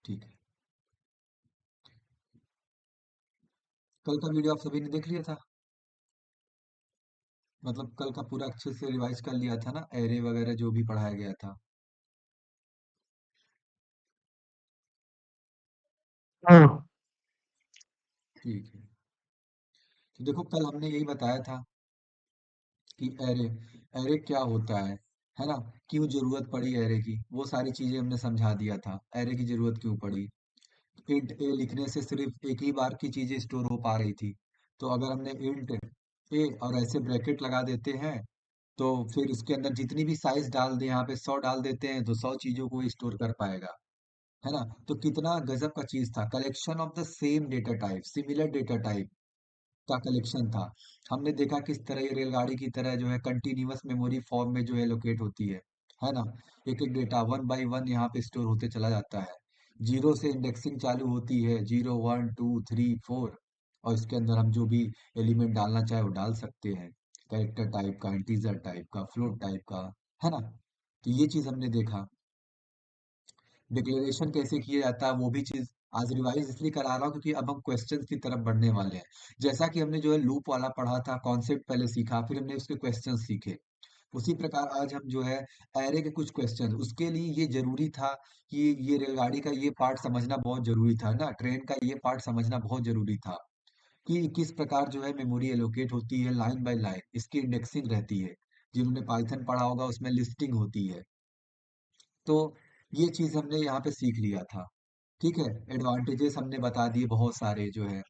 ठीक है। कल का वीडियो आप सभी ने देख लिया था? मतलब कल का पूरा अच्छे से रिवाइज कर लिया था ना, एरे वगैरह जो भी पढ़ाया गया था? हाँ। ठीक है। तो देखो, कल हमने यही बताया था कि एरे एरे क्या होता है ना? क्यों जरूरत पड़ी एरे की, वो सारी चीजें हमने समझा दिया था, एरे की जरूरत क्यों पड़ी। इंट ए लिखने से सिर्फ एक ही बार की चीजें स्टोर हो पा रही थी। तो अगर हमने इंट ए और ऐसे ब्रैकेट लगा देते हैं, तो फिर उसके अंदर जितनी भी साइज डाल दे, यहाँ पे 100 डाल देते हैं तो 100 चीजों को स्टोर कर पाएगा, है ना? तो कितना गजब का चीज था, collection of the same data type, similar data type का कलेक्शन था। हमने देखा किस तरह ये रेलगाड़ी की तरह जो है कंटिन्यूअस मेमोरी फॉर्म में जो है लोकेट होती है ना? एक एक डेटा वन बाय वन यहाँ पे स्टोर होते चला जाता है। जीरो से इंडेक्सिंग चालू होती है, zero one two three four, और इसके अंदर हम जो भी एलिमेंट डालना चाहे वो डाल सकते हैं, कैरेक्टर टाइप का, इंटीजर टाइप का, फ्लोट टाइप का, है ना? तो ये चीज हमने देखा। डिक्लेरेशन कैसे किया जाता है वो भी चीज आज रिवाइज इसलिए करा रहा हूँ क्योंकि अब हम क्वेश्चंस की तरफ बढ़ने वाले हैं। जैसा कि हमने जो है लूप वाला पढ़ा था, कॉन्सेप्ट पहले सीखा, फिर हमने उसके क्वेश्चंस सीखे, उसी प्रकार आज हम जो है एरे के कुछ क्वेश्चन, उसके लिए ये जरूरी था कि ये रेलगाड़ी का ये पार्ट समझना बहुत जरूरी था ना, ट्रेन का ये पार्ट समझना बहुत जरूरी था कि किस प्रकार जो है मेमोरी एलोकेट होती है लाइन बाय लाइन, इसकी इंडेक्सिंग रहती है। जिन्होंने पाइथन पढ़ा होगा उसमें लिस्टिंग होती है। तो ये चीज हमने यहाँ पे सीख लिया था। ठीक है। एडवांटेजेस हमने बता दिए बहुत सारे जो है।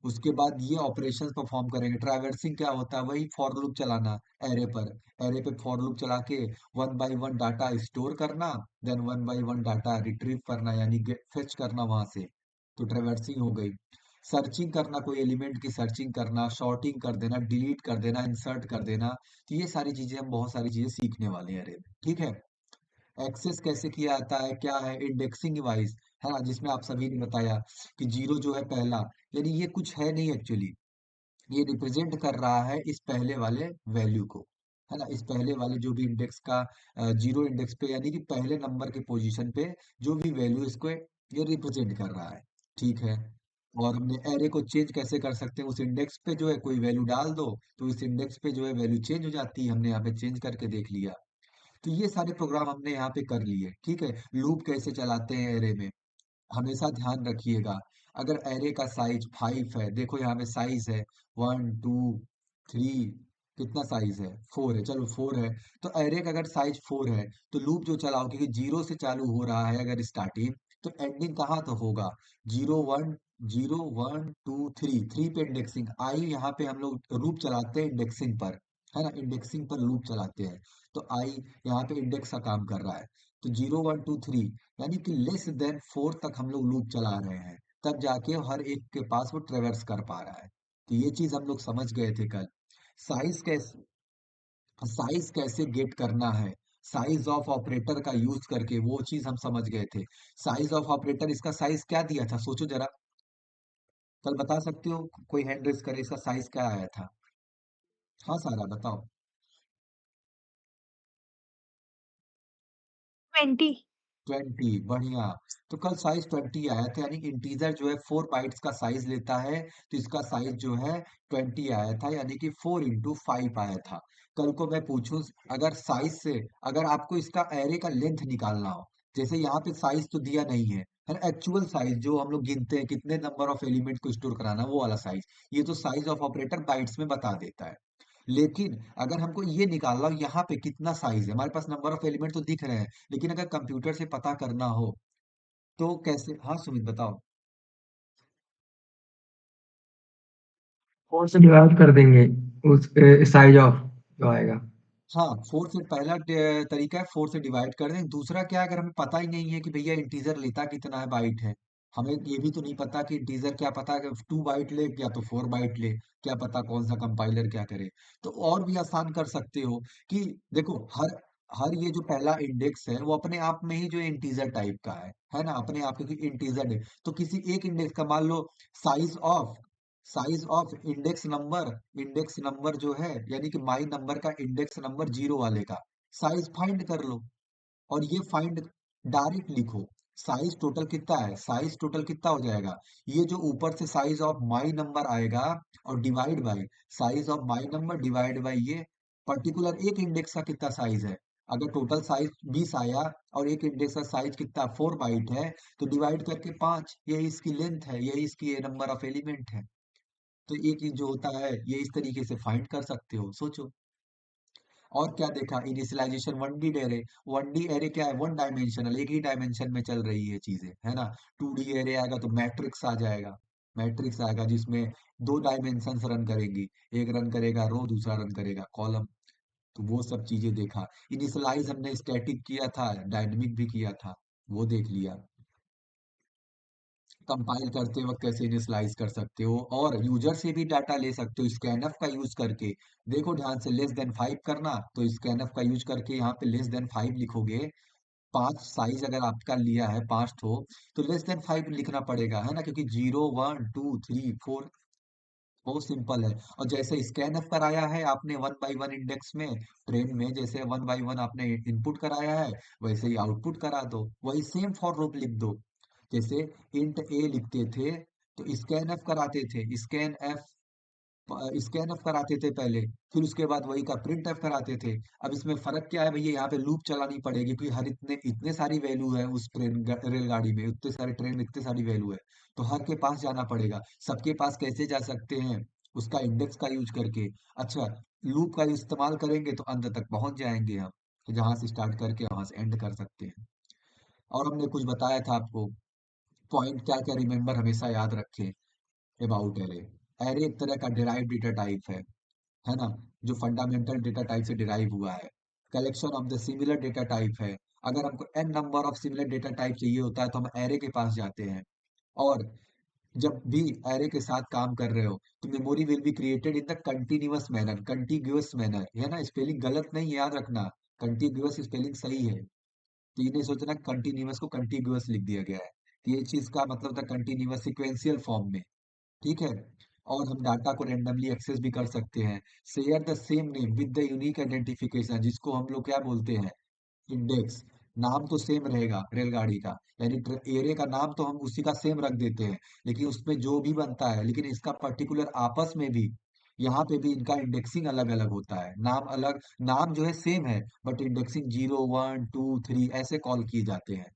उसके बाद ये ऑपरेशंस परफॉर्म करेंगे। ट्रैवर्सिंग क्या होता है? वही फॉर लूप चलाना एरे पर। एरे पे फॉर लूप चला के one by one data store करना, then one by one data retrieve करना, यानी फेच करना वहां से। तो ट्रैवर्सिंग हो गई। सर्चिंग करना, कोई एलिमेंट की सर्चिंग करना, शॉर्टिंग कर देना, डिलीट कर देना, इंसर्ट कर देना। तो ये सारी चीजें हम बहुत सारी चीजें सीखने वाले हैं एरे में। ठीक है। एक्सेस कैसे किया जाता है, क्या है इंडेक्सिंग वाइज, है ना? जिसमें आप सभी ने बताया कि जीरो जो है पहला, यानी ये कुछ है नहीं एक्चुअली, ये रिप्रेजेंट कर रहा है इस पहले वाले वैल्यू को, है ना? इस पहले वाले जो भी इंडेक्स का जीरो इंडेक्स पे, यानी कि पहले नंबर के पोजीशन पे जो भी वैल्यू, इसको ये रिप्रेजेंट कर रहा है। ठीक है। और हमने एरे को चेंज कैसे कर सकते हैं, उस इंडेक्स पे जो है कोई वैल्यू डाल दो तो इस इंडेक्स पे जो है वैल्यू चेंज हो जाती है, हमने यहाँ पे चेंज करके देख लिया। तो ये सारे प्रोग्राम हमने यहाँ पे कर लिए। ठीक है। लूप कैसे चलाते हैं एरे में, हमेशा ध्यान रखिएगा। अगर एरे का साइज 5 है, देखो यहाँ पे साइज है 1 2 3, कितना साइज है? 4 है, चलो 4 है। तो एरे का अगर साइज 4 है तो लूप जो चलाओ, क्योंकि जीरो से चालू हो रहा है अगर स्टार्टिंग, तो एंडिंग कहाँ तो होगा? जीरो वन टू थ्री पे इंडेक्सिंग आई, यहाँ पे हम लोग लूप चलाते हैं इंडेक्सिंग पर, है ना? इंडेक्सिंग पर लूप चलाते हैं। तो आई यहाँ पे इंडेक्स का काम कर रहा है। तो जीरो वन टू थ्री, यानी कि लेस देन 4 तक हम लोग लूप चला रहे हैं, तब जाके हर एक के पास वो ट्रेवर्स कर पा रहा है। तो ये चीज हम लोग समझ गए थे कल। साइज कैसे साइज कैसे गेट करना है, साइज ऑफ ऑपरेटर का यूज करके, वो चीज हम समझ गए थे। साइज ऑफ ऑपरेटर, इसका साइज क्या दिया था सोचो जरा, कल बता सकते हो? कोई हैंड रेस करे, इसका साइज क्या आया था? हाँ सारा बताओ। 20। 20, बढ़िया। तो कल साइज 20 आया था, यानी इंटीजर जो है 4 बाइट्स का साइज लेता है, तो इसका साइज जो है 20 आया था, यानी कि 4 × 5 आया था। कल को मैं पूछूं, अगर साइज से, अगर आपको इसका एरे का लेंथ निकालना हो, जैसे यहाँ पे साइज तो दिया नहीं है ना? एक्चुअल साइज जो हम लोग गिनते हैं कितने नंबर ऑफ एलिमेंट को स्टोर कराना, वो वाला साइज, ये तो साइज ऑफ ऑपरेटर बाइट्स में बता देता है। लेकिन अगर हमको ये निकालना हो यहाँ पे कितना साइज है, हमारे पास नंबर ऑफ एलिमेंट तो दिख रहे हैं, लेकिन अगर कंप्यूटर से पता करना हो तो कैसे? हाँ सुमित बताओ। 4 से डिवाइड कर देंगे उस साइज ऑफ जो आएगा। हाँ, 4 से पहला तरीका है, 4 से डिवाइड कर दें। दूसरा क्या है, अगर हमें पता ही नहीं है कि भैया इंटीजर लेता कितना है, बाइट है, हमें ये भी तो नहीं पता कि इंटीजर, क्या पता कि 2 बाइट ले या तो 4 बाइट ले, क्या पता कौन सा कंपाइलर क्या करे। तो और भी आसान कर सकते हो कि देखो, हर हर ये जो पहला इंडेक्स है वो अपने आप में ही जो इंटीजर टाइप का है ना? अपने आप, क्योंकि इंटीजर है तो किसी एक इंडेक्स का मान लो साइज ऑफ इंडेक्स नंबर जो है, यानी कि माई नंबर का इंडेक्स नंबर जीरो वाले का साइज फाइंड कर लो, और ये फाइंड डायरेक्ट लिखो। साइज टोटल कितना है, साइज टोटल कितना हो जाएगा, ये जो ऊपर से साइज ऑफ माई नंबर आएगा और divide by size of my number divide by ये पर्टिकुलर एक इंडेक्स का कितना साइज है। अगर टोटल साइज 20 आया और एक इंडेक्स का साइज कितना 4 बाइट है, तो डिवाइड करके 5, ये इसकी लेंथ है, ये इसकी नंबर ऑफ एलिमेंट है। तो ये चीज जो होता है ये इस तरीके से फाइंड कर सकते हो, सोचो। और क्या देखा, initialization one D array. One D array क्या है, वन डायमेंशनल, एक ही डायमेंशन में चल रही है चीजें, है ना। टू डी एरे आएगा तो मैट्रिक्स आ जाएगा, मैट्रिक्स आएगा जिसमें दो डायमेंशन रन करेंगी, एक रन करेगा रो, दूसरा रन करेगा कॉलम। तो वो सब चीजें देखा। इनिशियलाइज हमने स्टैटिक किया था, डायनेमिक भी किया था, वो देख लिया। कंपाइल करते वक्त कैसे इनिशियलाइज कर सकते हो, और यूजर से भी डाटा ले सकते हो स्कैनफ का यूज करके। देखो ध्यान से, लेस देन 5 करना, तो स्कैनफ का यूज करके यहाँ पे लेस देन 5 लिखोगे। 5 साइज अगर आपका लिया है 5 तो लेस देन 5 लिखना पड़ेगा, है ना, क्योंकि 0 1 2 3 4 बहुत सिंपल है। और जैसे स्कैनफ कराया है आपने वन बाई वन इंडेक्स में, ट्रेन में जैसे वन बाई वन आपने इनपुट कराया है, वैसे ही आउटपुट करा दो, वही सेम फॉर लूप लिख दो। जैसे इंट ए लिखते थे तो स्कैन एफ कराते थे, स्कैन ऑफ कराते थे पहले, फिर उसके बाद वही का प्रिंट ऑफ कराते थे। अब इसमें फर्क क्या है भैया, यहाँ पे लूप चलानी पड़ेगी, क्योंकि हर इतने इतने सारी वैल्यू है उस रेलगाड़ी में, उतने सारे ट्रेन में इतने सारी वैल्यू है, तो हर के पास जाना पड़ेगा। सबके पास कैसे जा सकते हैं, उसका इंडेक्स का यूज करके। अच्छा, लूप का इस्तेमाल करेंगे तो अंत तक पहुंच जाएंगे हम, जहां से स्टार्ट करके वहां से एंड कर सकते हैं। और हमने कुछ बताया था आपको, पॉइंट क्या क्या रिमेंबर हमेशा याद रखें अबाउट एरे। एरे एक तरह का डिराइव्ड डेटा टाइप है ना, जो फंडामेंटल डेटा टाइप से डिराइव हुआ है। Collection of the similar data type है। अगर हमको N number of similar data type चाहिए होता है तो हम एरे के पास जाते हैं। और जब भी एरे के साथ काम कर रहे हो तो memory will be created in the continuous manner, contiguous manner, है ना, स्पेलिंग गलत नहीं है, याद रखना। कंटिग्यूअस स्पेलिंग सही है, तो ये नहीं सोचना कंटिन्यूअस को कंटिग्यूअस लिख दिया गया है। तो ये चीज का मतलब था कंटिन्यूअस सिक्वेंशियल फॉर्म में, ठीक है। और हम डाटा को रेंडमली एक्सेस भी कर सकते हैं। Share the same name with the unique identification, जिसको हम लोग क्या बोलते हैं, इंडेक्स। नाम तो सेम रहेगा रेलगाड़ी का, यानी एरे का नाम तो हम उसी का सेम रख देते हैं, लेकिन उसमें जो भी बनता है, लेकिन इसका पर्टिकुलर आपस में भी यहाँ पे भी इनका इंडेक्सिंग अलग अलग होता है, नाम अलग, नाम जो है सेम है, बट इंडेक्सिंग 0 1 2 3 ऐसे कॉल किए जाते हैं।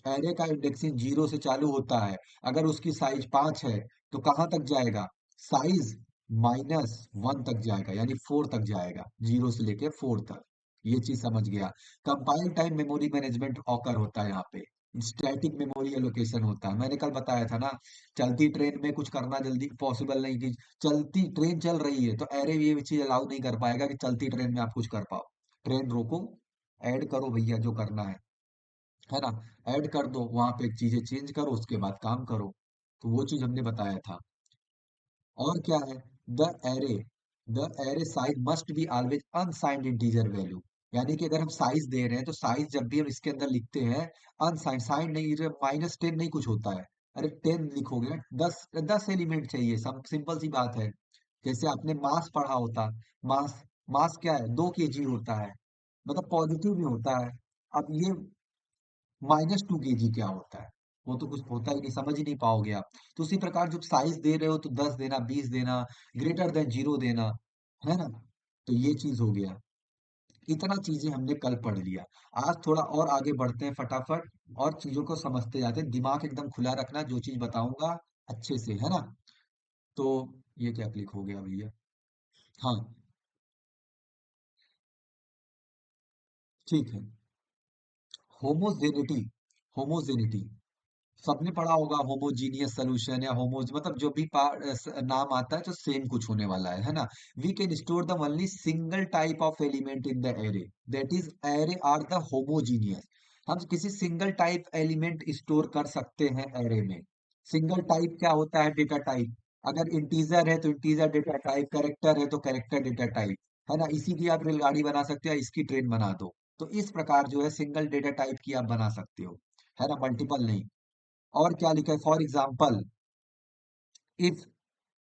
एरे का इंडेक्सिंग 0 से चालू होता है, अगर उसकी साइज 5 है तो कहाँ तक जाएगा, साइज -1 तक जाएगा, यानी 4 तक जाएगा, 0 से लेके 4 तक। ये चीज समझ गया। Compile time memory management occur होता है यहाँ पे। स्टैटिक मेमोरी एलोकेशन होता है, मैंने कल बताया था ना। चलती ट्रेन में कुछ करना जल्दी पॉसिबल नहीं, कि चलती ट्रेन चल रही है तो एरे ये चीज अलाउ नहीं कर पाएगा कि चलती ट्रेन में आप कुछ कर पाओ। ट्रेन रोको, ऐड करो भैया जो करना है ना, ऐड कर दो वहां पे, चीजें चेंज करो, उसके बाद काम करो। तो वो चीज हमने बताया था। और क्या है, the array the array size must be always unsigned integer value. यानी कि अगर हम साइज दे रहे हैं तो साइज जब भी हम इसके अंदर लिखते हैं, अनसाइंड, साइंड नहीं, -10 नहीं कुछ होता है। अरे 10 लिखोगे ना, 10 एलिमेंट चाहिए, सब सिंपल सी बात है। जैसे आपने मास पढ़ा होता, मास मास क्या है, 2 kg होता है, मतलब पॉजिटिव में होता है। अब ये -2 kg क्या होता है, वो तो कुछ होता ही नहीं, समझ ही नहीं पाओगे आप। तो उसी प्रकार जब साइज दे रहे हो तो 10 देना, 20 देना, ग्रेटर देन 0 देना, है ना। तो ये चीज हो गया। इतना चीजें हमने कल पढ़ लिया। आज थोड़ा और आगे बढ़ते हैं फटाफट, और चीजों को समझते जाते हैं। दिमाग एकदम खुला रखना, जो चीज बताऊंगा अच्छे से, है ना। तो ये क्या क्लिक हो गया भैया, हाँ, ठीक है। होमोजेनिटी, होमोजेनिटी सबने पढ़ा होगा, होमोजीनियस सोल्यूशन या होमोज, मतलब जो भी नाम आता है तो सेम कुछ होने वाला है ना। We can store the only single type of element in the array, that is array are the homogeneous. हम किसी सिंगल टाइप एलिमेंट स्टोर कर सकते हैं एरे में। सिंगल टाइप क्या होता है, डेटा टाइप। अगर इंटीजर है तो इंटीजर डेटा टाइप, कैरेक्टर है तो कैरेक्टर डेटा टाइप, है ना। इसी की आप रेलगाड़ी बना सकते हो, इसकी ट्रेन बना दो। तो इस प्रकार जो है सिंगल डेटा टाइप की आप बना सकते हो, है ना, मल्टीपल नहीं। और क्या लिखा है, for example, if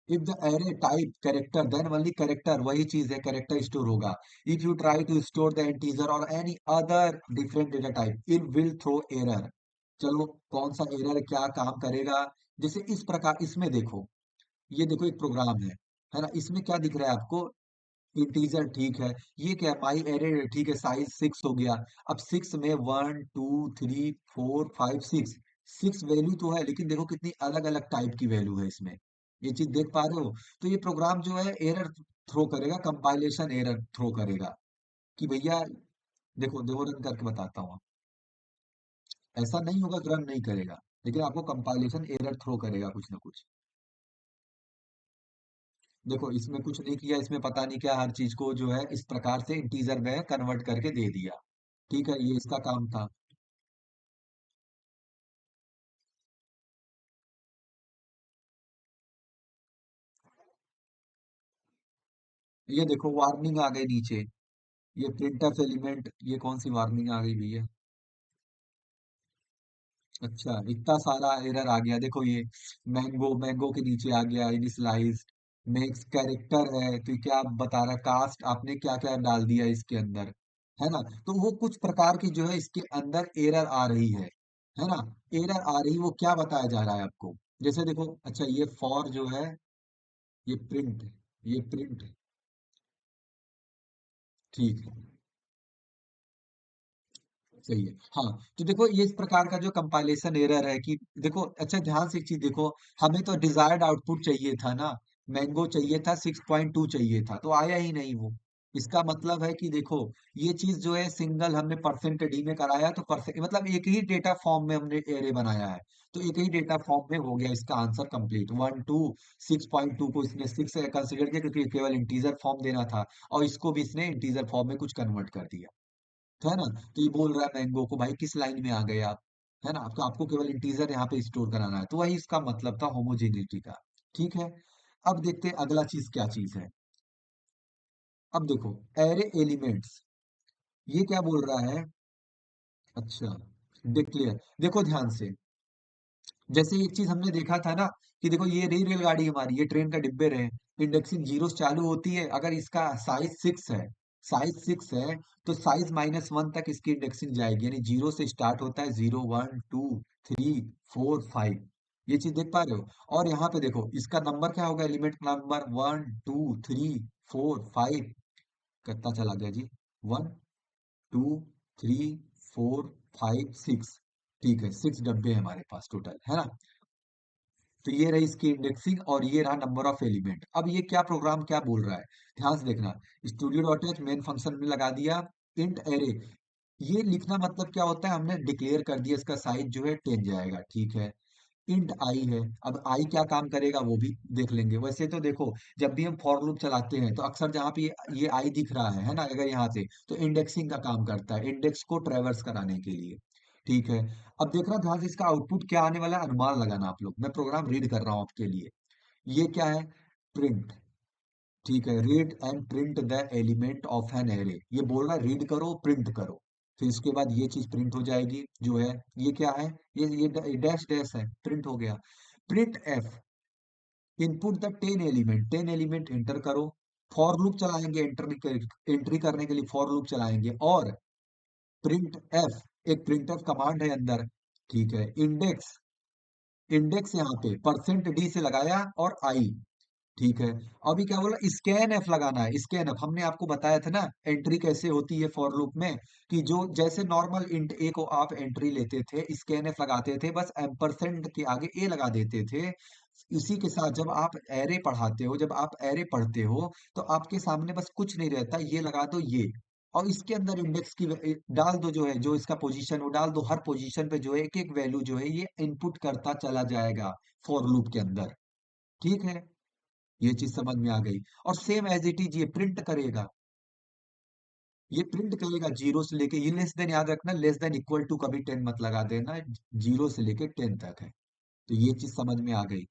if the array type character then only character, वही चीज है, कैरेक्टर स्टोर होगा। If you try to store the integer और any other different data type, it will throw error. चलो कौन सा एरर क्या काम करेगा। जैसे इस प्रकार इसमें देखो, ये देखो एक प्रोग्राम है ना, इसमें क्या दिख रहा है आपको, इंटीजर ठीक है। ये क्या है, माई एरे ठीक है, साइज 6 हो गया। अब 6 में 1 2 3 4 5 6, 6 वैल्यू तो है, लेकिन देखो कितनी अलग अलग टाइप की वैल्यू है इसमें। ये चीज देख पा रहे हो। तो ये प्रोग्राम जो है एरर थ्रो करेगा, कंपाइलेशन एरर थ्रो करेगा कि भैया, देखो देखो रन करके बताता हूँ। ऐसा नहीं होगा कि रन नहीं करेगा, लेकिन आपको कंपाइलेशन एरर थ्रो करेगा कुछ ना कुछ। देखो इसमें कुछ नहीं किया, इसमें पता नहीं क्या हर चीज को जो है इस प्रकार से इंटीजर में कन्वर्ट करके दे दिया। ठीक है, ये इसका काम था। ये देखो वार्निंग आ गई नीचे, ये प्रिंटफ एलिमेंट, ये कौन सी वार्निंग आ गई भैया। अच्छा इतना सारा एरर आ गया, देखो ये मैंगो, मैंगो के नीचे आ गया इनिशलाइज, नेक्स्ट कैरेक्टर है, तो ये क्या बता रहा है, कास्ट आपने क्या क्या डाल दिया इसके अंदर, है ना। तो वो कुछ प्रकार की जो है इसके अंदर एरर आ रही है ना। एरर आ रही, वो क्या बताया जा रहा है आपको। जैसे देखो, अच्छा ये फॉर जो है, ये प्रिंट, ये प्रिंट, ठीक है, सही है। हाँ, तो देखो ये इस प्रकार का जो कंपाइलेशन एरर है कि देखो, अच्छा ध्यान से एक चीज देखो, हमें तो डिजायर्ड आउटपुट चाहिए था ना, मैंगो चाहिए था, 6.2 चाहिए था, तो आया ही नहीं वो। इसका मतलब है कि देखो, ये चीज जो है सिंगल हमने परसेंट डी में कराया, तो परसेंट मतलब एक ही डेटा फॉर्म में हमने एरे बनाया है, तो एक ही डेटा फॉर्म में हो गया इसका आंसर कंप्लीट। 1 2 6.2 को इसने 6 कंसिडर किया क्योंकि केवल इंटीजर फॉर्म देना था, और इसको भी इसने इंटीजर फॉर्म में कुछ कन्वर्ट कर दिया, तो है ना। तो ये बोल रहा है मैंगो को, भाई किस लाइन में आ गए आप, है ना, आपको आपको केवल इंटीजर यहाँ पे स्टोर कराना है, तो वही इसका मतलब था होमोजेनिटी का। ठीक है, अब देखते हैं अगला चीज क्या चीज है। अब देखो एरे एलिमेंट्स, ये क्या बोल रहा है। अच्छा, डिक्लेयर, देखो ध्यान से, जैसे एक चीज हमने देखा था ना, कि देखो ये रही रेलगाड़ी हमारी, ये ट्रेन का डिब्बे रहे, इंडेक्सिंग जीरो से चालू होती है, अगर इसका साइज 6 है, साइज 6 है, तो साइज -1 तक इसकी इंडेक्सिंग जाएगी, यानी जीरो से स्टार्ट होता है, 0 1 2 3 4 5। ये चीज देख पा रहे हो। और यहाँ पे देखो इसका नंबर क्या होगा, एलिमेंट नंबर 1 2 3 4 5, कितना चला गया जी, 1 2 3 4 5 6, ठीक है, 6 डब्बे हैं हमारे पास टोटल, है ना। तो ये रही इसकी इंडेक्सिंग, और ये रहा नंबर ऑफ एलिमेंट। अब ये क्या प्रोग्राम क्या बोल रहा है, ध्यान से देखना। Studio dot H main function में लगा दिया इंट एरे, ये लिखना मतलब क्या होता है, हमने डिक्लेयर कर दिया इसका साइज जो है 10 जाएगा, ठीक है। इंट आई है, अब आई क्या काम करेगा वो भी देख लेंगे। वैसे तो देखो, जब भी हम फॉर लूप चलाते हैं तो अक्सर जहाँ पे ये आई दिख रहा है ना, अगर यहाँ से, तो इंडेक्सिंग का काम करता है, इंडेक्स को ट्रेवर्स कराने के लिए। ठीक है, अब देखना ध्यान से, इसका आउटपुट क्या आने वाला है अनुमान लगाना आप लोग, मैं प्रोग्राम रीड कर रहा हूँ आपके लिए। ये क्या है, प्रिंट, ठीक है, read and print the element of an array, ये बोल रहा है रीड करो प्रिंट करो। फिर इसके बाद ये चीज प्रिंट हो जाएगी जो है, ये क्या है, ये डैश डैश है, प्रिंट हो गया। Print F, input the 10 element, 10 element enter करो। फॉर लूप चलाएंगे, एंट्री करने के लिए फॉर लूप चलाएंगे, और प्रिंट एफ, एक प्रिंट एफ कमांड है अंदर, ठीक है। इंडेक्स, इंडेक्स यहाँ पे परसेंट डी से लगाया, और आई, ठीक है। अभी क्या बोला, स्कैन एफ लगाना है, स्कैन एफ हमने आपको बताया था ना, एंट्री कैसे होती है फॉर लूप में, कि जो जैसे नॉर्मल इंट ए को आप एंट्री लेते थे, स्कैन एफ लगाते थे, बस एम्परसेंड के आगे ए लगा देते थे। इसी के साथ जब आप एरे पढ़ाते हो, जब आप एरे पढ़ते हो, तो आपके सामने बस कुछ नहीं रहता, ये लगा दो ये, और इसके अंदर इंडेक्स की डाल दो, जो है जो इसका पोजीशन वो डाल दो, हर पोजीशन पे जो है एक एक वैल्यू जो है ये इनपुट करता चला जाएगा फॉर लूप के अंदर। ठीक है, ये चीज समझ में आ गई। और सेम एज इट इज ये प्रिंट करेगा, ये प्रिंट करेगा जीरो से लेके, ये लेस देन याद रखना, लेस देन इक्वल टू कभी 10 मत लगा देना, जीरो से लेके 10 तक है। तो ये चीज समझ में आ गई।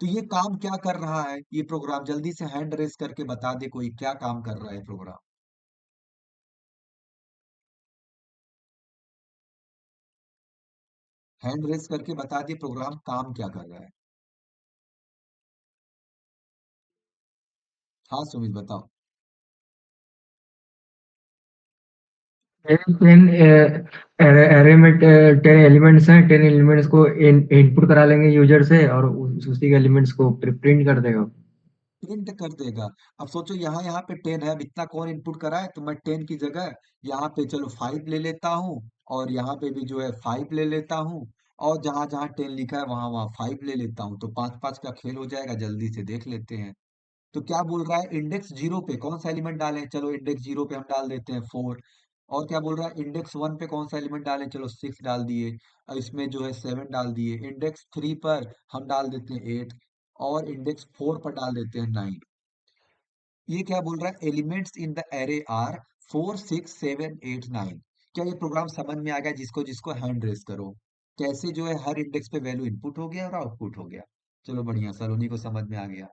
तो ये काम क्या कर रहा है ये प्रोग्राम, जल्दी से हैंड रेस करके बता दे कोई, क्या काम कर रहा है प्रोग्राम। हैंड रेस करके बता दे प्रोग्राम काम क्या कर रहा है। हाँ सुमित बताओ। टेन एरे में 10 एलिमेंट्स हैं, 10 एलिमेंट्स को इनपुट करा लेंगे यूजर से और उसी के एलिमेंट्स को प्रिंट कर देगा। प्रिंट कर देगा। अब सोचो यहाँ यहाँ पे 10 है, अब इतना कौन इनपुट कराए, तो मैं 10 की जगह यहाँ पे चलो 5 ले लेता हूँ, और यहाँ पे भी जो है 5 ले लेता हूँ, और जहां जहां 10 लिखा है वहां वहां 5 ले लेता हूँ, तो 5 5 का खेल हो जाएगा, जल्दी से देख लेते हैं। तो क्या बोल रहा है, इंडेक्स जीरो पे कौन सा एलिमेंट डालें, चलो इंडेक्स जीरो पे हम डाल देते हैं 4। और क्या बोल रहा है, इंडेक्स वन पे कौन सा एलिमेंट डालें, चलो 6 डाल दिए, और इसमें जो है 7 डाल दिए, इंडेक्स थ्री पर हम डाल देते हैं 8, और इंडेक्स फोर पर डाल देते हैं 9। ये क्या बोल रहा है, elements in the array are 4 6 7 8 9। क्या ये प्रोग्राम समझ में आ गया, जिसको जिसको हैंड रेस करो, कैसे जो है हर इंडेक्स पे वैल्यू इनपुट हो गया और आउटपुट हो गया। चलो बढ़िया, सलोनी को समझ में आ गया,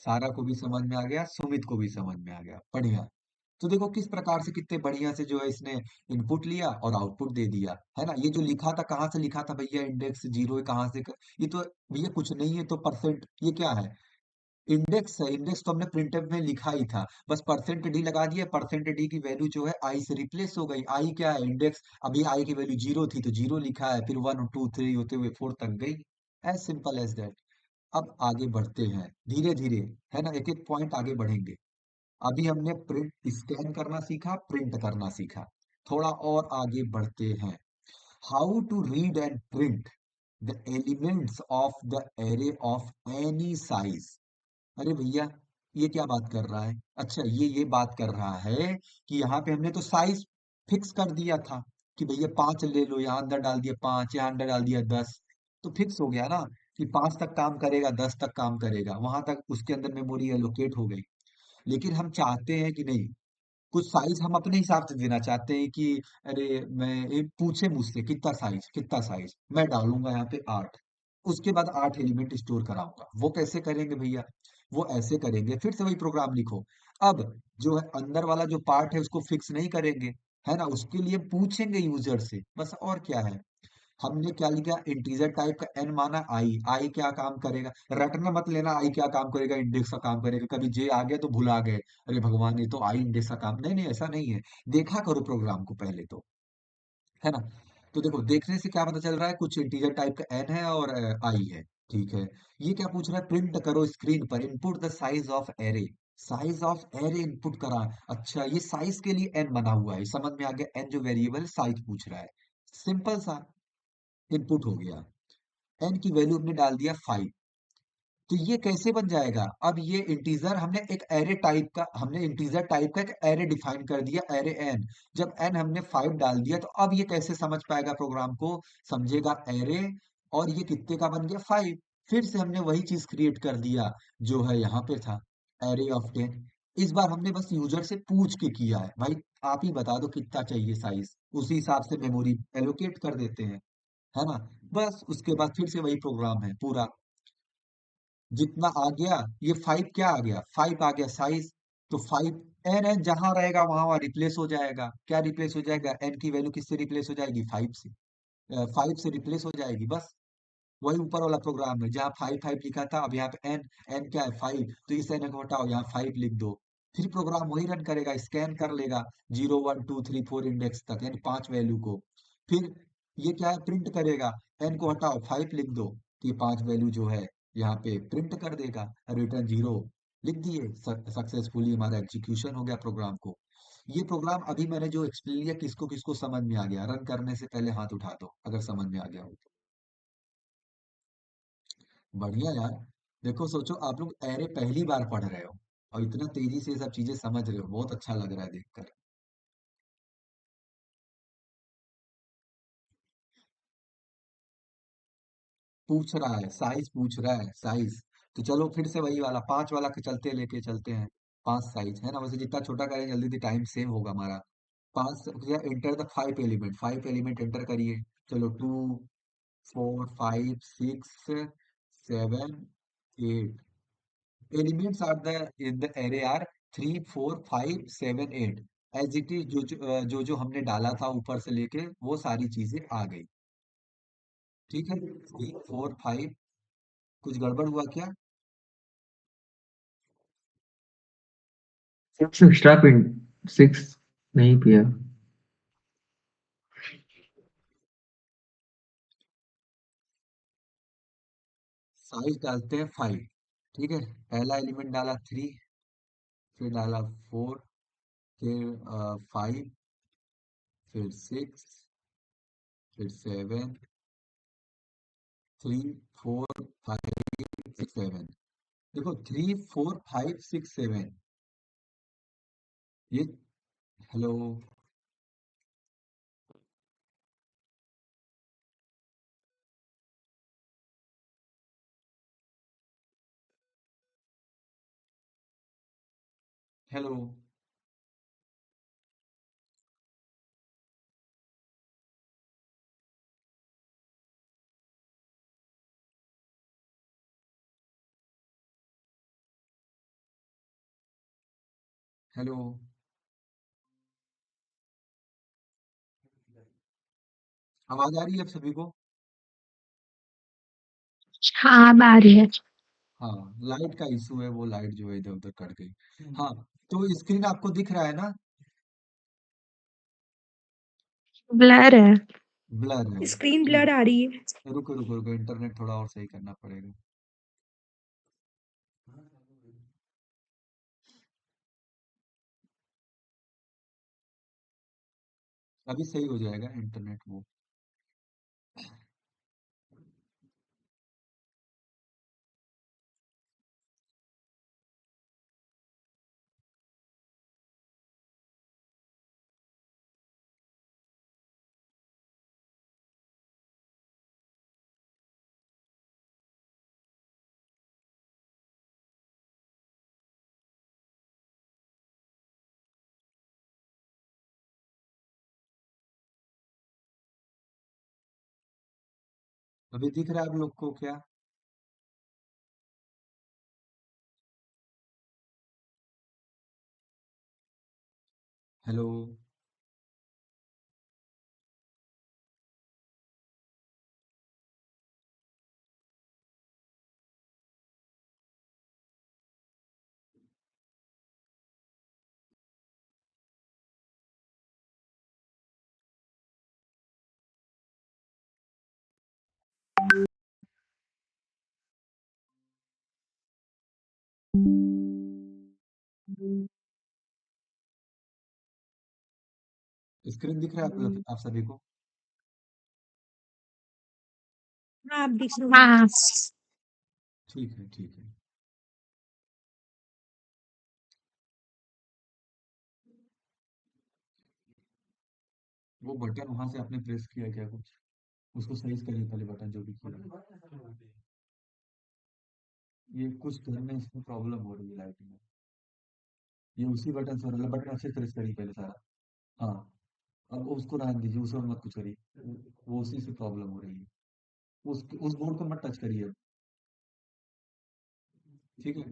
सारा को भी समझ में आ गया, सुमित को भी समझ में आ गया, बढ़िया। तो देखो किस प्रकार से, कितने बढ़िया से जो है इसने इनपुट लिया और आउटपुट दे दिया, है ना। ये जो लिखा था, कहाँ से लिखा था भैया, इंडेक्स जीरो है, कहाँ से ये तो भैया कुछ नहीं है, तो परसेंट, ये क्या है, इंडेक्स है, इंडेक्स तो हमने प्रिंटफ में लिखा ही था, बस परसेंट डी लगा दिया, परसेंट डी की वैल्यू जो है आई से रिप्लेस हो गई। आई क्या है, इंडेक्स, अभी आई की वैल्यू जीरो थी तो जीरो लिखा है, फिर वन टू थ्री होते हुए फोर तक गई। As simple as that. अब आगे बढ़ते हैं धीरे धीरे, है ना, एक एक पॉइंट आगे बढ़ेंगे। अभी हमने प्रिंट स्कैन करना सीखा, प्रिंट करना सीखा, थोड़ा और आगे बढ़ते हैं। How to read and print the elements of the array of any size. अरे भैया, ये क्या बात कर रहा है, अच्छा ये बात कर रहा है कि यहाँ पे हमने तो साइज फिक्स कर दिया था, कि भैया 5 ले लो, यहाँ अंदर डाल दिया 5, यहाँ अंदर डाल दिया 10, तो फिक्स हो गया ना, कि 5 तक काम करेगा, 10 तक काम करेगा, वहां तक उसके अंदर मेमोरी एलोकेट हो गई। लेकिन हम चाहते हैं कि नहीं, कुछ साइज हम अपने हिसाब से देना चाहते हैं, कि अरे मैं ये पूछे मुझसे कितना साइज, कितना साइज, मैं डालूंगा यहाँ पे 8, उसके बाद 8 एलिमेंट स्टोर कराऊंगा। वो कैसे करेंगे भैया, वो ऐसे करेंगे, फिर से वही प्रोग्राम लिखो। अब जो है अंदर वाला जो पार्ट है उसको फिक्स नहीं करेंगे, है ना, उसके लिए पूछेंगे यूजर से, बस और क्या है। हमने क्या लिखा, इंटीजर टाइप का एन माना, आई, आई क्या काम करेगा, रटना मत लेना, आई क्या काम करेगा, इंडेक्स का काम करेगा, कभी जे आ गया तो भुला गए, अरे भगवान ये तो आई इंडेक्स का काम, नहीं नहीं ऐसा नहीं है। देखा करो प्रोग्राम को पहले तो, है ना। तो देखो देखने से क्या पता चल रहा है, कुछ इंटीजर टाइप का एन है और आई है, ठीक है। ये क्या पूछ रहा है, प्रिंट करो स्क्रीन पर, input the size of array, size of array input करा। अच्छा, ये साइज के लिए एन बना हुआ है, समझ में आ गया, एन जो वेरिएबल साइज पूछ रहा है, सिंपल सा इनपुट हो गया। एन की वैल्यू हमने डाल दिया 5। तो ये कैसे बन जाएगा, अब ये इंटीजर हमने एक एरे टाइप का, हमने इंटीजर टाइप का एक एरे डिफाइन कर दिया, एरे एन। जब एन हमने 5 डाल दिया, तो अब ये कैसे समझ पाएगा प्रोग्राम को, समझेगा एरे, और ये कितने का बन गया 5। फिर से हमने वही चीज क्रिएट कर दिया जो है यहाँ पे था, एरे ऑफ 10। इस बार हमने बस यूजर से पूछ के किया है, भाई आप ही बता दो कितना चाहिए साइज, उसी हिसाब से मेमोरी एलोकेट कर देते हैं, है ना। बस उसके बाद फिर से वही प्रोग्राम है पूरा, जितना आ गया, ये 5 क्या आ गया, 5 आ गया साइज, तो 5 एन एन जहां रहेगा वहां वहां रिप्लेस हो जाएगा, क्या रिप्लेस हो जाएगा, एन की वैल्यू किससे रिप्लेस हो जाएगी, 5 से, 5 से रिप्लेस हो जाएगी, बस। वही ऊपर वाला प्रोग्राम है, जहाँ 5 5 लिखा था, अब यहाँ पे एन, एन क्या है 5, तो इस एन को हटाओ, यहाँ 5 लिख दो। फिर प्रोग्राम वही रन करेगा, स्कैन कर लेगा 0 1 2 3 4 इंडेक्स तक, यानी 5 वैल्यू को। फिर ये क्या है, प्रिंट करेगा, एन को हटाओ 5 लिख दो, तो ये 5 वैल्यू जो है यहाँ पे प्रिंट कर देगा, रिटर्न 0 लिख दिए, सक्सेसफुली हमारा एग्जीक्यूशन हो गया प्रोग्राम को। ये प्रोग्राम अभी मैंने जो एक्सप्लेन किया, किसको किसको समझ में आ गया, रन करने से पहले हाथ उठा दो अगर समझ में आ गया हो तो। बढ़िया यार। देखो सोचो आप लोग एरे पहली बार पढ़ रहे हो, और इतना तेजी से ये सब चीजें समझ रहे हो, बहुत अच्छा लग रहा है देखकर। पूछ रहा है साइज, पूछ रहा है साइज, तो चलो फिर से वही वाला 5 वाला के चलते, लेके चलते हैं। 5 साइज है ना, वैसे जितना छोटा करें जल्दी जल्दी टाइम सेव होगा हमारा। 5, enter the 5 element, 5 element enter करिए। चलो 2 4 5 6 7 8 elements are the in the array are 3 4 5 7 8, as it is, जो हमने डाला था ऊपर से लेके वो सारी चीजें आ गई। ठीक है, 3 4 5, कुछ गड़बड़ हुआ क्या। Six extra pin. 6 नहीं पिया। साइज डालते हैं 5। ठीक है, पहला एलिमेंट डाला 3, फिर डाला 4, फिर 5, फिर 6, फिर 7, 3, 4, 5, 6, 7। देखो 3, 4, 5, 6, 7 ये। हेलो। हेलो। हेलो। आवाज आ रही है आप सभी को? हाँ, अब आ रही है। हाँ, लाइट का इशू है, वो लाइट जो है इधर उधर कट गई। हाँ, तो स्क्रीन आपको दिख रहा है ना? ब्लर है। ब्लर है। स्क्रीन ठीक ब्लर आ रही है। है, रुको रुको रुको, इंटरनेट थोड़ा और सही करना पड़ेगा। अभी सही हो जाएगा इंटरनेट वो। अभी दिख रहा है आप लोग को क्या? हेलो। स्क्रीन दिख रहा है आप सभी को? हाँ, अब दिख रही है। हाँ, ठीक है, ठीक है। वो बटन वहां से आपने प्रेस किया क्या कुछ? उसको सही से करिए पहले, बटन जो भी किया। ये कुछ घर में इसमें प्रॉब्लम हो रही है लाइट में। ये उसी बटन से हो रहा है, बटन अच्छे से प्रेस करिए पहले सारा। हाँ, अब उसको रहने दीजिए, उस और मत कुछ करिए। वो उसी से प्रॉब्लम हो रही है। उस बोर्ड को मत टच करिए। ठीक है।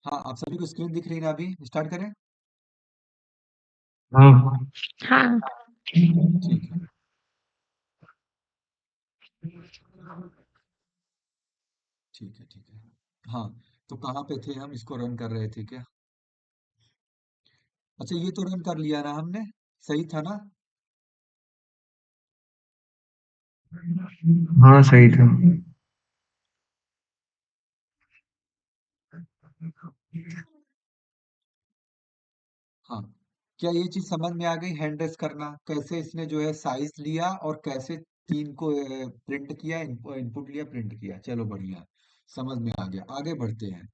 हाँ, आप सभी को स्क्रीन दिख रही है ना? अभी स्टार्ट करें? हाँ। हाँ। ठीक है, ठीक है, ठीक है। हाँ, तो कहाँ पे थे हम? इसको रन कर रहे थे क्या? अच्छा, ये तो रन कर लिया ना हमने? सही था ना? हाँ सही था। हाँ, क्या ये चीज समझ में आ गई? हैंड रेस करना कैसे, इसने जो है साइज लिया और कैसे तीन को प्रिंट किया, इनपुट लिया, प्रिंट किया। चलो बढ़िया, समझ में आ गया। आगे बढ़ते हैं।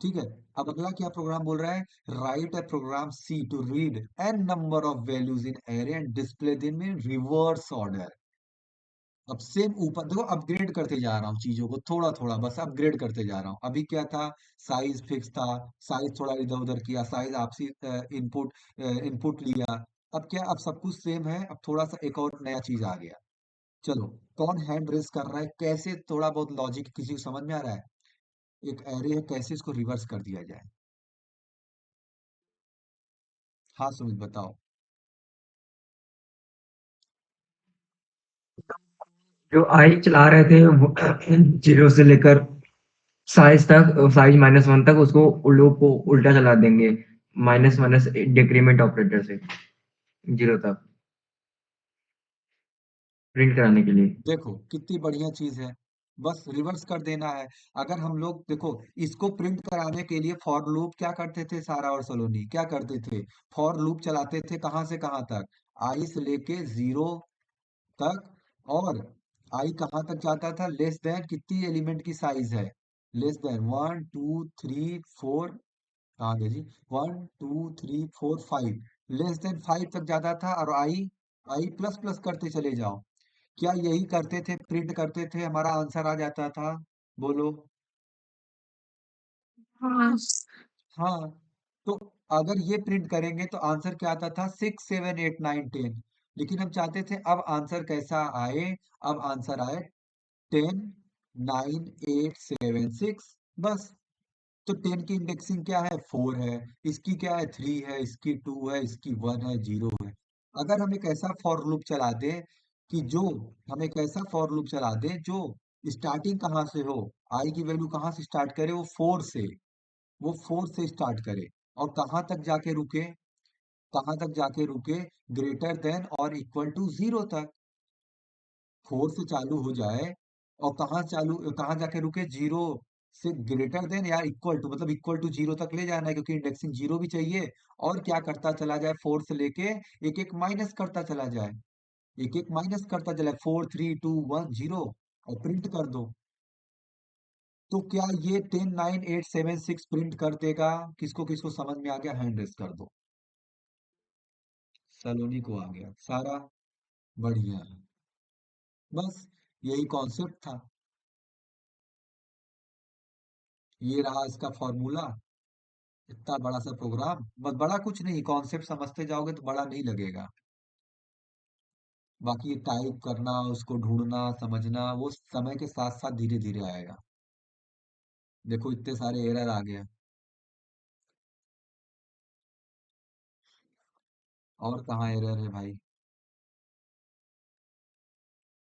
ठीक है। अब अगला क्या प्रोग्राम बोल रहा है? Write a program C to read N number of values in array and display them in reverse order. अब सेम ऊपर देखो, अपग्रेड करते जा रहा हूँ चीजों को, थोड़ा थोड़ा बस अपग्रेड करते जा रहा हूँ। अभी क्या था? साइज फिक्स था, साइज थोड़ा इधर उधर किया, साइज आपसी इनपुट इनपुट लिया। अब क्या, अब सब कुछ सेम है, अब थोड़ा सा एक और नया चीज आ गया। चलो, कौन हैंड रेस कर रहा है, कैसे, थोड़ा बहुत लॉजिक किसी को समझ में आ रहा है? एक एरे है, कैसे इसको रिवर्स कर दिया जाए? हाँ सुमित बताओ। जो आई चला रहे थे वो 0 से लेकर साइज तक, साइज -1 तक उसको लूप को उल्टा चला देंगे, माइनस माइनस डिक्रीमेंट ऑपरेटर से 0 तक प्रिंट कराने के लिए। देखो कितनी बढ़िया चीज है, बस रिवर्स कर देना है। अगर हम लोग देखो इसको प्रिंट कराने के लिए फॉर लूप क्या करते थे, सारा और सलोनी क्या करते थे, फॉर लूप चलाते थे कहाँ से कहाँ तक, आई से लेके 0 तक। और आई कहाँ तक जाता था, लेस देन कितनी एलिमेंट की साइज है, लेस देन 1 2 3 4, कहाँ गए जी, 1 2 3 4 5, लेस देन 5 तक जाता था। और आई आई प्लस प्लस करते चले जाओ। क्या यही करते थे, प्रिंट करते थे, हमारा आंसर आ जाता था, बोलो। हाँ। हाँ, तो अगर ये प्रिंट करेंगे तो आंसर क्या आता था, 6 7 8 9 10। लेकिन हम चाहते थे अब आंसर कैसा आए, अब आंसर आए 10 9 8 7 6, बस। तो 10 की इंडेक्सिंग क्या है, 4 है, इसकी क्या है, 3 है, इसकी 2 है, इसकी 1 है, 0 है। अगर हम एक ऐसा फॉर लूप चला दें कि जो हम एक ऐसा फॉर लूप चला दें जो स्टार्टिंग कहाँ से हो, आई की वैल्यू कहाँ से स्टार्ट करे, वो 4 से, वो 4 से स्टार्ट करे और कहाँ तक जाके रुके, कहाँ तक जाके रुके, ग्रेटर देन और इक्वल टू 0 तक। 4 से चालू हो जाए और कहाँ जाके रुके, 0 से ग्रेटर देन या इक्वल टू, मतलब इक्वल टू 0 तक ले जाना है क्योंकि इंडेक्सिंग 0 भी चाहिए। और क्या करता चला जाए, 4 से लेके एक एक माइनस करता चला जाए, एक एक माइनस करता चला जाए, 4 3 2 1 0, और प्रिंट कर दो। तो क्या ये 10 9 8 7 6 प्रिंट कर देगा, किसको किसको समझ में आ गया, हैंड रेस कर दो। सलोनी को आ गया सारा, बढ़िया है, बस यही कॉन्सेप्ट था। ये रहा इसका फॉर्मूला, इतना बड़ा सा प्रोग्राम, बस बड़ा कुछ नहीं, कॉन्सेप्ट समझते जाओगे तो बड़ा नहीं लगेगा। बाकी टाइप करना, उसको ढूंढना समझना, वो समय के साथ साथ धीरे धीरे आएगा। देखो इतने सारे एरर आ गए, और कहाँ एरर है भाई।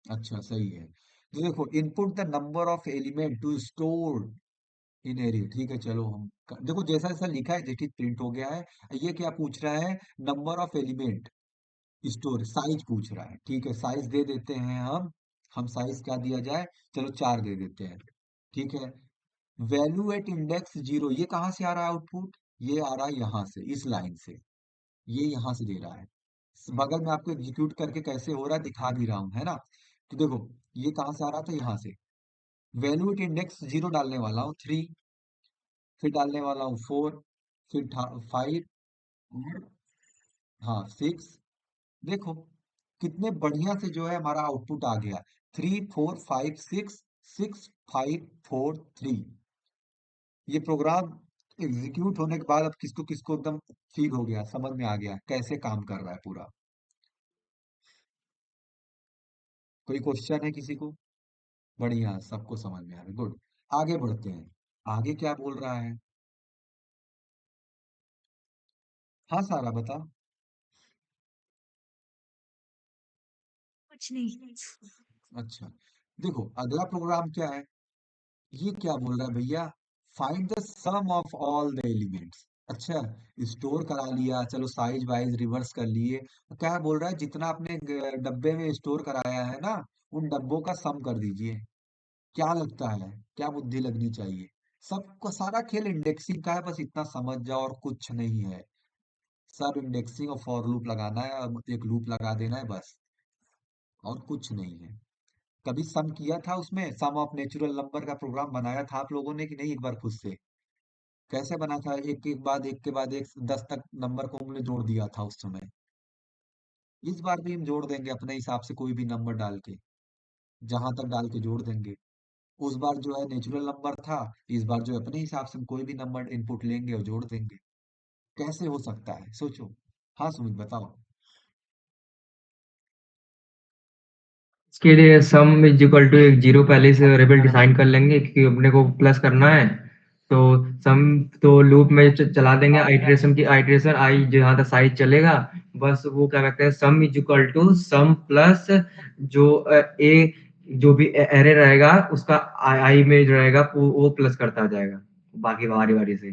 अच्छा सही है, तो देखो input the number of element to store in array, ठीक है चलो देखो जैसा जैसा लिखा है देखिए प्रिंट हो गया है। ये क्या पूछ रहा है, number of element store, size पूछ रहा है, ठीक है साइज दे देते हैं हम साइज क्या दिया जाए, चलो 4 दे देते हैं, ठीक है। वैल्यू एट इंडेक्स 0, ये कहाँ से आ रहा है आउटपुट, ये आ रहा है यहाँ से, इस लाइन से, ये यहाँ से दे रहा है। बगल में आपको एग्जीक्यूट करके कैसे हो रहा है दिखा भी रहा हूँ, है ना। तो देखो ये कहाँ से आ रहा था, यहाँ से। वैल्यू एट इंडेक्स 0 डालने वाला हूँ 3, फिर डालने वाला हूँ 4, फिर 5, और हाँ 6। देखो कितने बढ़िया से जो है हमारा आउटपुट आ गया, 3 4 5 6, 6 5 4 3। ये प्रोग्राम एग्जीक्यूट होने के बाद अब किसको किसको एकदम फील हो गया, समझ में आ गया कैसे काम कर रहा है पूरा। कोई क्वेश्चन है किसी को, बढ़िया सबको समझ में आ गया, गुड। आगे बढ़ते हैं, आगे क्या बोल रहा है, हाँ सारा बता। कुछ नहीं। अच्छा देखो अगला प्रोग्राम क्या है, ये क्या बोल रहा है भैया, find the sum of all the elements. अच्छा, स्टोर करा लिया, चलो साइज वाइज रिवर्स कर लिए, तो क्या बोल रहा है, जितना आपने डब्बे में स्टोर कराया है ना, उन डब्बों का सम कर दीजिए। क्या लगता है, क्या बुद्धि लगनी चाहिए, सबको सारा खेल इंडेक्सिंग का है, बस इतना समझ जाओ और कुछ नहीं है। सब इंडेक्सिंग और फॉर लूप लगाना है, और एक लूप लगा देना है बस, और कुछ नहीं है। कभी सम किया था उसमें, सम ऑफ नेचुरल नंबर का प्रोग्राम बनाया था आप लोगों ने कि नहीं, एक बार खुद से कैसे बना था, एक के बाद एक 10 तक नंबर को हमने जोड़ दिया था उस समय। इस बार भी हम जोड़ देंगे अपने हिसाब से, कोई भी नंबर डाल के, जहां तक डाल के जोड़ देंगे। उस बार जो है नेचुरल नंबर था, इस बार जो है अपने हिसाब से हम कोई भी नंबर इनपुट लेंगे और जोड़ देंगे। कैसे हो सकता है सोचो, हाँ सुमित बताओ। इसके लिए सम इज इक्वल टू एक जीरो पहले से वेरिएबल डिफाइन कर लेंगे क्योंकि अपने को प्लस करना है। तो सम तो लूप में चला देंगे, आइटरेशन की आइटरेशन आई जहाँ तक साइज चलेगा, बस वो क्या कहते हैं, sum is equal to sum plus जो ए जो भी एरे रहेगा उसका आई में जो रहेगा वो प्लस करता जाएगा बाकी बारी बारी से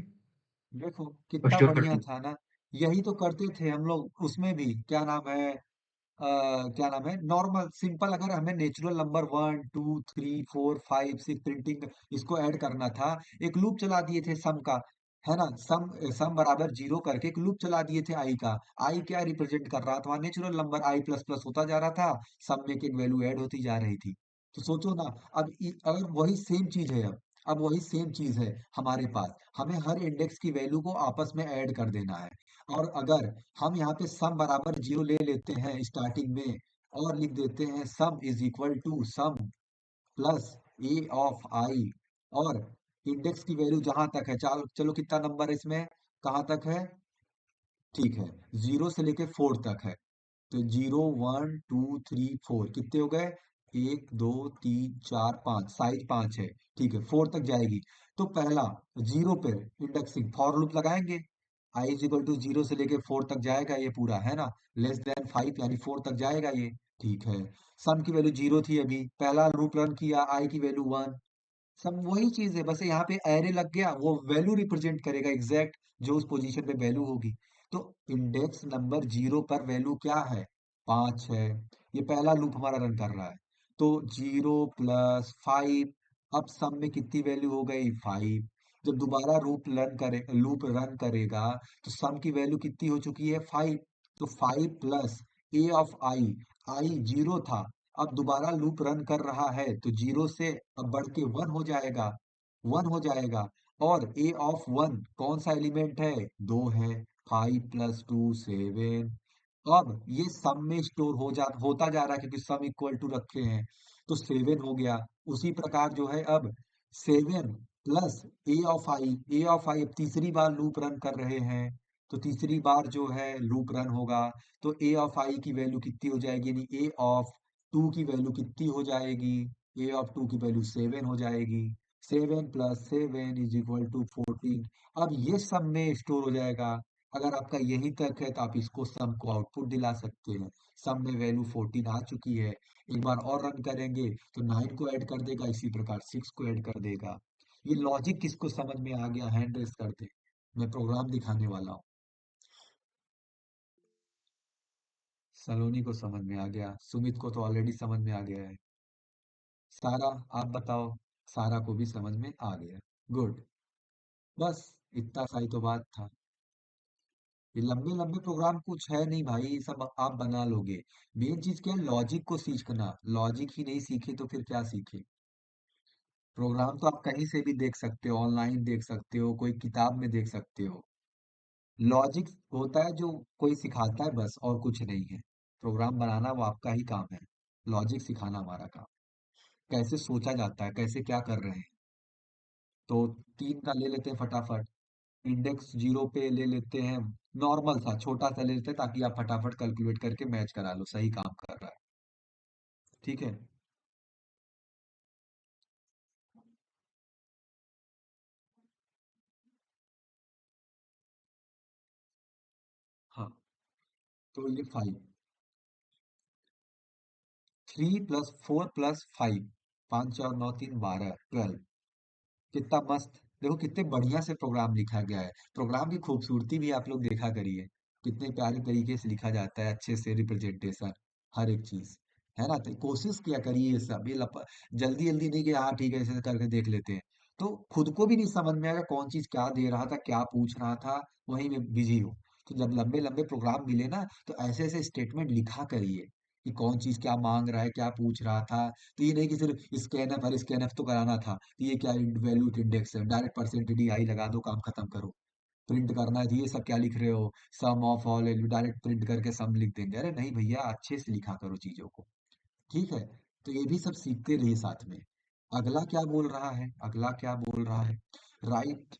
देखो और कितना स्टोर बढ़िया करते था ना। यही तो करते थे हम लोग उसमें भी। क्या नाम है, क्या नाम है, नॉर्मल सिंपल अगर हमें नेचुरल नंबर 1 2 3 4 5 6 प्रिंटिंग इसको ऐड करना था, एक लूप चला दिए थे सम का, है ना। सम सम बराबर जीरो करके एक लूप चला दिए थे आई का। आई क्या रिप्रेजेंट कर रहा था, नेचुरल नंबर आई प्लस प्लस होता जा रहा था, सम में एक वैल्यू ऐड होती जा रही थी। तो सोचो ना, अगर वही सेम चीज है, अब वही सेम चीज है हमारे पास, हमें हर इंडेक्स की वैल्यू को आपस में ऐड कर देना है। और अगर हम यहाँ पे सम बराबर जीरो ले लेते हैं स्टार्टिंग में, और लिख देते हैं sum is equal to sum plus a of i, और इंडेक्स की वैल्यू जहां तक है, चलो चलो कितना नंबर है इसमें, कहाँ तक है, ठीक है, जीरो से लेके फोर तक है। तो 0 1 2 3 4 कितने हो गए, 1 2 3 4 5, साइज 5 है, ठीक है, फोर तक जाएगी। तो पहला जीरो पे इंडेक्सिंग फॉर लूप लगाएंगे, आई इज इक्वल टू जीरो से लेके फोर तक जाएगा ये पूरा, है ना। लेस देन 5 यानी फोर तक जाएगा ये, ठीक है। सम की वैल्यू जीरो थी, अभी पहला लूप रन किया, आई की वैल्यू 1। सब वही चीज है, बस यहाँ पे एरे लग गया, वो वैल्यू रिप्रेजेंट करेगा एग्जैक्ट जो उस पोजीशन पे वैल्यू होगी। तो इंडेक्स नंबर जीरो पर वैल्यू क्या है, 5 है। ये पहला लूप हमारा रन कर रहा है, तो 0 + 5, अब सम में कितनी वैल्यू हो गई, 5। जब दोबारा लूप रन करेगा, तो सम की वैल्यू कितनी हो चुकी है, 5। तो 5 plus a of I zero था, अब दोबारा लूप रन कर रहा है, तो जीरो से अब बढ़ के वन हो जाएगा, वन हो जाएगा। और ए ऑफ वन कौन सा एलिमेंट है, दो है, 5 + 2 7। अब ये सम में स्टोर होता जा रहा है क्योंकि सम इक्वल टू रखे हैं, तो 7 हो गया। उसी प्रकार जो है अब 7 प्लस ए ऑफ आई अब तीसरी बार लूप रन कर रहे हैं, तो तीसरी बार जो है लूप रन होगा, तो ए ऑफ आई की वैल्यू कितनी हो जाएगी, यानी ए ऑफ टू की वैल्यू कितनी हो जाएगी, ए ऑफ टू की वैल्यू 7 हो जाएगी। 7 + 7 = 14। अब ये सम में स्टोर हो जाएगा। अगर आपका यहीं तक है तो आप इसको सम को आउटपुट दिला सकते हैं। सम में वैल्यू 14 आ चुकी है, एक बार और रन करेंगे तो 9 को ऐड कर देगा, इसी प्रकार 6 को ऐड कर देगा। ये लॉजिक किसको समझ में आ गया, हैंड रेस कर दे, मैं प्रोग्राम दिखाने वाला हूँ। सलोनी को समझ में आ गया, सुमित को तो ऑलरेडी समझ में आ गया है। सारा, आप बताओ, सारा को भी समझ में आ गया, गुड। बस इतना सा ही तो बात था। ये लंबे लंबे प्रोग्राम कुछ है नहीं भाई, ये सब आप बना लोगे। मेन चीज क्या है, लॉजिक को सीखना, लॉजिक ही नहीं सीखे तो फिर क्या सीखे। प्रोग्राम तो आप कहीं से भी देख सकते हो, ऑनलाइन देख सकते हो, कोई किताब में देख सकते हो। लॉजिक होता है जो कोई सिखाता है बस, और कुछ नहीं है। प्रोग्राम बनाना वो आपका ही काम है, लॉजिक सिखाना हमारा काम। कैसे सोचा जाता है, कैसे क्या कर रहे हैं। तो 3 का ले लेते हैं फटाफट, इंडेक्स जीरो पे ले लेते हैं, नॉर्मल सा छोटा सा ले लेते हैं ताकि आप फटाफट कैलकुलेट करके मैच करा लो, सही काम कर रहा है, ठीक है। हाँ, तो ये 5, 3 + 4 + 5, 5 और 9 3 12, 12। कितना मस्त, देखो कितने बढ़िया से प्रोग्राम लिखा गया है। प्रोग्राम की खूबसूरती भी आप लोग देखा करिए, कितने प्यारे तरीके से लिखा जाता है, अच्छे से रिप्रेजेंटेशन, हर एक चीज, है ना। तो कोशिश किया करिए, ये सब जल्दी जल्दी नहीं कि हाँ ठीक है ऐसे करके देख लेते हैं, तो खुद को भी नहीं समझ में आएगा कौन चीज क्या दे रहा था, क्या पूछ रहा था, वहीं में बिजी हो। तो जब लंबे लंबे प्रोग्राम मिले ना, तो ऐसे ऐसे स्टेटमेंट लिखा करिए कि कौन चीज क्या मांग रहा है, क्या पूछ रहा था। तो ये नहीं कि सिर्फ स्कैनफ, अरे स्कैनफ तो कराना था, तो ये क्या वैल्यू इंडेक्स है, डायरेक्ट परसेंटेज आई लगा दो, काम खत्म करो। प्रिंट करना है तो ये सब क्या लिख रहे हो, sum of all value, direct print करके सम लिख देंगे, अरे नहीं भैया, अच्छे से लिखा करो चीजों को, ठीक है। तो ये भी सब सीखते रहिए साथ में। अगला क्या बोल रहा है, अगला क्या बोल रहा है, राइट।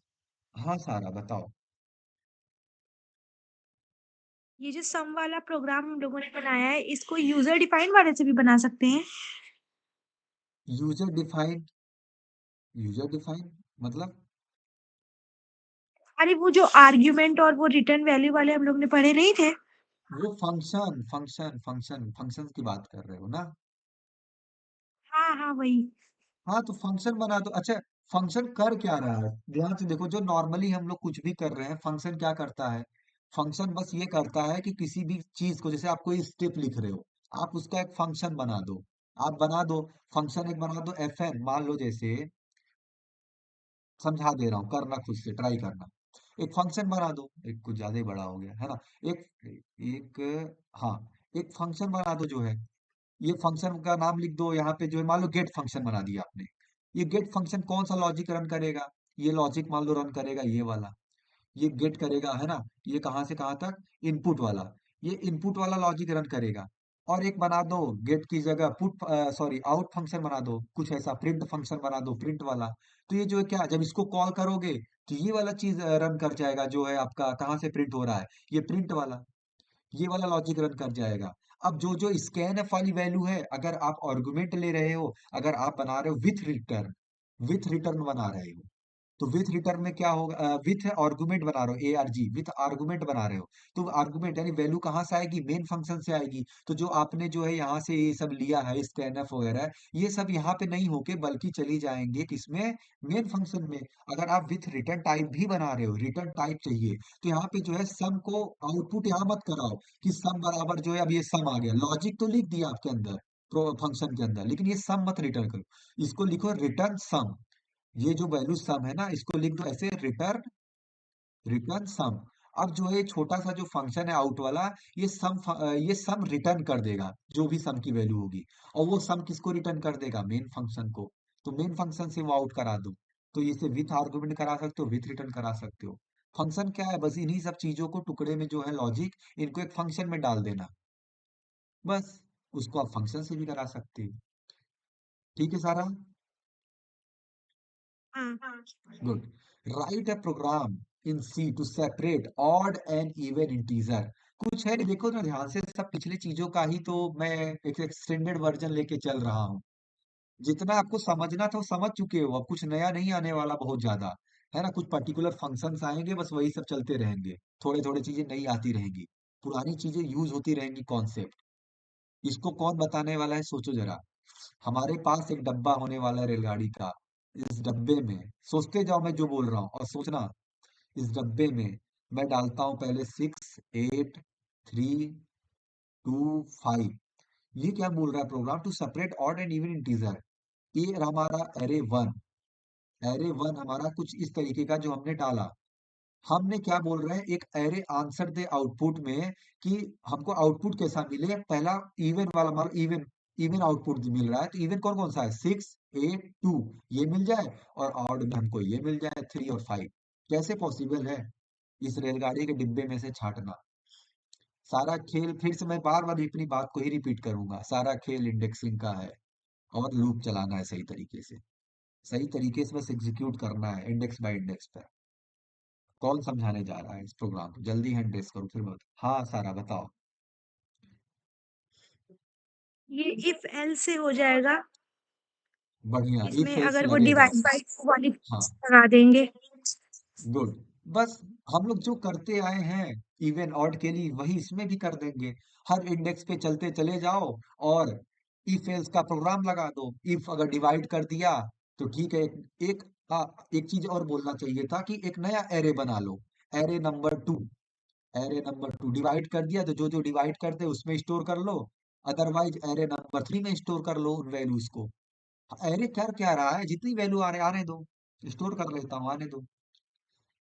हाँ सारा बताओ। ये जो सम वाला प्रोग्राम हम लोगों ने बनाया है, इसको यूजर डिफाइंड वाले से भी बना सकते हैं? यूजर डिफाइंड, यूजर डिफाइंड मतलब, अरे वो जो आर्ग्यूमेंट और वो रिटर्न वैल्यू वाले हम लोग ने पढ़े नहीं थे? वो फंक्शन फंक्शन फंक्शन फंक्शन की बात कर रहे हो ना। हाँ हाँ, वही। हाँ तो फंक्शन बना दो। अच्छा, फंक्शन कर क्या रहा है, ध्यान से देखो। जो नॉर्मली हम लोग कुछ भी कर रहे हैं, फंक्शन क्या करता है? फंक्शन बस ये करता है कि किसी भी चीज को, जैसे आप कोई स्टेप लिख रहे हो, आप उसका एक फंक्शन बना दो। आप बना दो, फंक्शन एक बना दो fn, मान लो जैसे, समझा दे रहा हूँ, करना खुद से ट्राई करना। एक फंक्शन बना दो, एक कुछ ज्यादा ही बड़ा हो गया है ना। एक एक हाँ, एक फंक्शन बना दो जो है, ये फंक्शन का नाम लिख दो यहाँ पे, जो है मान लो गेट फंक्शन बना दिया आपने। ये गेट फंक्शन कौन सा लॉजिक रन करेगा? ये लॉजिक मान लो रन करेगा ये वाला, ये गेट करेगा है ना। ये कहाँ से कहाँ तक? इनपुट वाला। ये इनपुट वाला लॉजिक रन करेगा। और एक बना दो गेट की जगह पुट, सॉरी आउट फंक्शन बना दो, कुछ ऐसा प्रिंट फंक्शन बना दो, प्रिंट वाला। तो ये जो है क्या, जब इसको कॉल करोगे तो ये वाला चीज रन कर जाएगा, जो है आपका कहाँ से प्रिंट हो रहा है, ये प्रिंट वाला, ये वाला लॉजिक रन कर जाएगा। अब जो जो स्कैनफ वाली वैल्यू है, अगर आप आर्गुमेंट ले रहे हो, अगर आप बना रहे हो विथ रिटर्न बना रहे हो, तो विथ रिटर्न में क्या होगा, विथ आर्गुमेंट बना रहे हो, ARG विथ आर्गुमेंट बना रहे हो, तो आर्गुमेंट यानी वैल्यू कहाँ से आएगी, मेन फंक्शन से आएगी। तो जो आपने जो है यहाँ से ये सब लिया है, स्कैनफ वगैरह, ये सब यहाँ पे नहीं होके बल्कि चली जाएंगे किसमें, मेन फंक्शन में। अगर आप विथ रिटर्न टाइप भी बना रहे हो, रिटर्न टाइप चाहिए, तो यहाँ पे जो है सम को आउटपुट यहाँ मत कराओ कि सम बराबर जो है, अब ये सम आ गया, लॉजिक तो लिख दिया आपके अंदर फंक्शन के अंदर, लेकिन ये सम मत रिटर्न करो, इसको लिखो रिटर्न सम। ये जो वैल्यू सम है ना, इसको लिख दो ऐसे, रिटर्न रिटर्न सम। अब जो है छोटा सा जो फंक्शन है आउट वाला, ये सम रिटर्न कर देगा, जो भी सम की वैल्यू होगी। और वो सम किसको रिटर्न कर देगा, मेन फंक्शन को। तो मेन फंक्शन से वो आउट करा दो। तो इसे विथ आर्गुमेंट करा सकते हो, विथ रिटर्न करा सकते हो। फंक्शन क्या है, बस इन्हीं सब चीजों को टुकड़े में जो है लॉजिक, इनको एक फंक्शन में डाल देना, बस। उसको आप फंक्शन से भी करा सकते हो। ठीक है सारा? हाँ। Good. Write a program in C to separate odd and even integer. कुछ है नहीं, देखो ना ध्यान से, सब पिछली चीजों का ही तो मैं एक एक्सटेंडेड वर्जन लेके चल रहा हूँ। जितना आपको समझना था वो समझ चुके हो, अब कुछ नया नहीं आने वाला बहुत ज्यादा, है ना। कुछ पर्टिकुलर फंक्शंस आएंगे, बस वही सब चलते रहेंगे। थोड़े थोड़े चीजें नई आती रहेंगी, पुरानी चीजें यूज होती रहेंगी, कॉन्सेप्ट। इसको कौन बताने वाला है, सोचो जरा। हमारे पास एक डब्बा होने वाला है रेलगाड़ी का। इस डब्बे में, सोचते जाओ मैं जो बोल रहा हूँ और सोचना, इस डब्बे में मैं डालता हूँ पहले 6, 8, 3, 2, 5। ये क्या बोल रहा है program, to separate odd and even integer. ये हमारा एरे 1, एरे 1 हमारा कुछ इस तरीके का जो हमने डाला। हमने क्या बोल रहे हैं, एक एरे आंसर दे आउटपुट में, कि हमको आउटपुट कैसा मिले, पहला इवन वाला, हमारा इवन इवन आउटपुट मिल रहा है, तो इवन कौन कौन सा है, 6, 8, 2, ये मिल जाए। और ऑड में हमको ये मिल जाए, 3 और 5। कैसे पॉसिबल है इस रेलगाड़ी के डिब्बे में से छांटना? सारा खेल, फिर से मैं बार बार अपनी बात को ही रिपीट करूंगा, सारा खेल इंडेक्सिंग का है, और लूप चलाना है सही तरीके से, सही तरीके से बस एग्जीक्यूट करना है, इंडेक्स बाय इंडेक्स पर। कौन समझाने जा रहा है इस प्रोग्राम को, जल्दी हैंड रेस करो फिर बता। हाँ सारा बताओ। ये इफ एल से हो जाएगा, बढ़िया, इफ इसमें एल्स अगर वो लगेगा। डिवाइड बाय वाली हाँ, लगा देंगे। गुड। बस हम लोग जो करते आए हैं इवन ऑड के लिए, वही इसमें भी कर देंगे। हर इंडेक्स पे चलते चले जाओ, और इफ एल्स का प्रोग्राम लगा दो। इफ अगर डिवाइड कर दिया तो ठीक है। एक एक चीज और बोलना चाहिए था, कि एक नया एरे बना लो, array number 2। Array number 2 divide कर दिया, तो जो जो डिवाइड कर दे उसमें स्टोर कर लो। अदरवाइज एरे नंबर 3 में स्टोर कर लो उन वैल्यूज को। एरे कर क्या रहा है, जितनी वैल्यू आ रहे आने दो, स्टोर कर लेता हूँ, आने दो।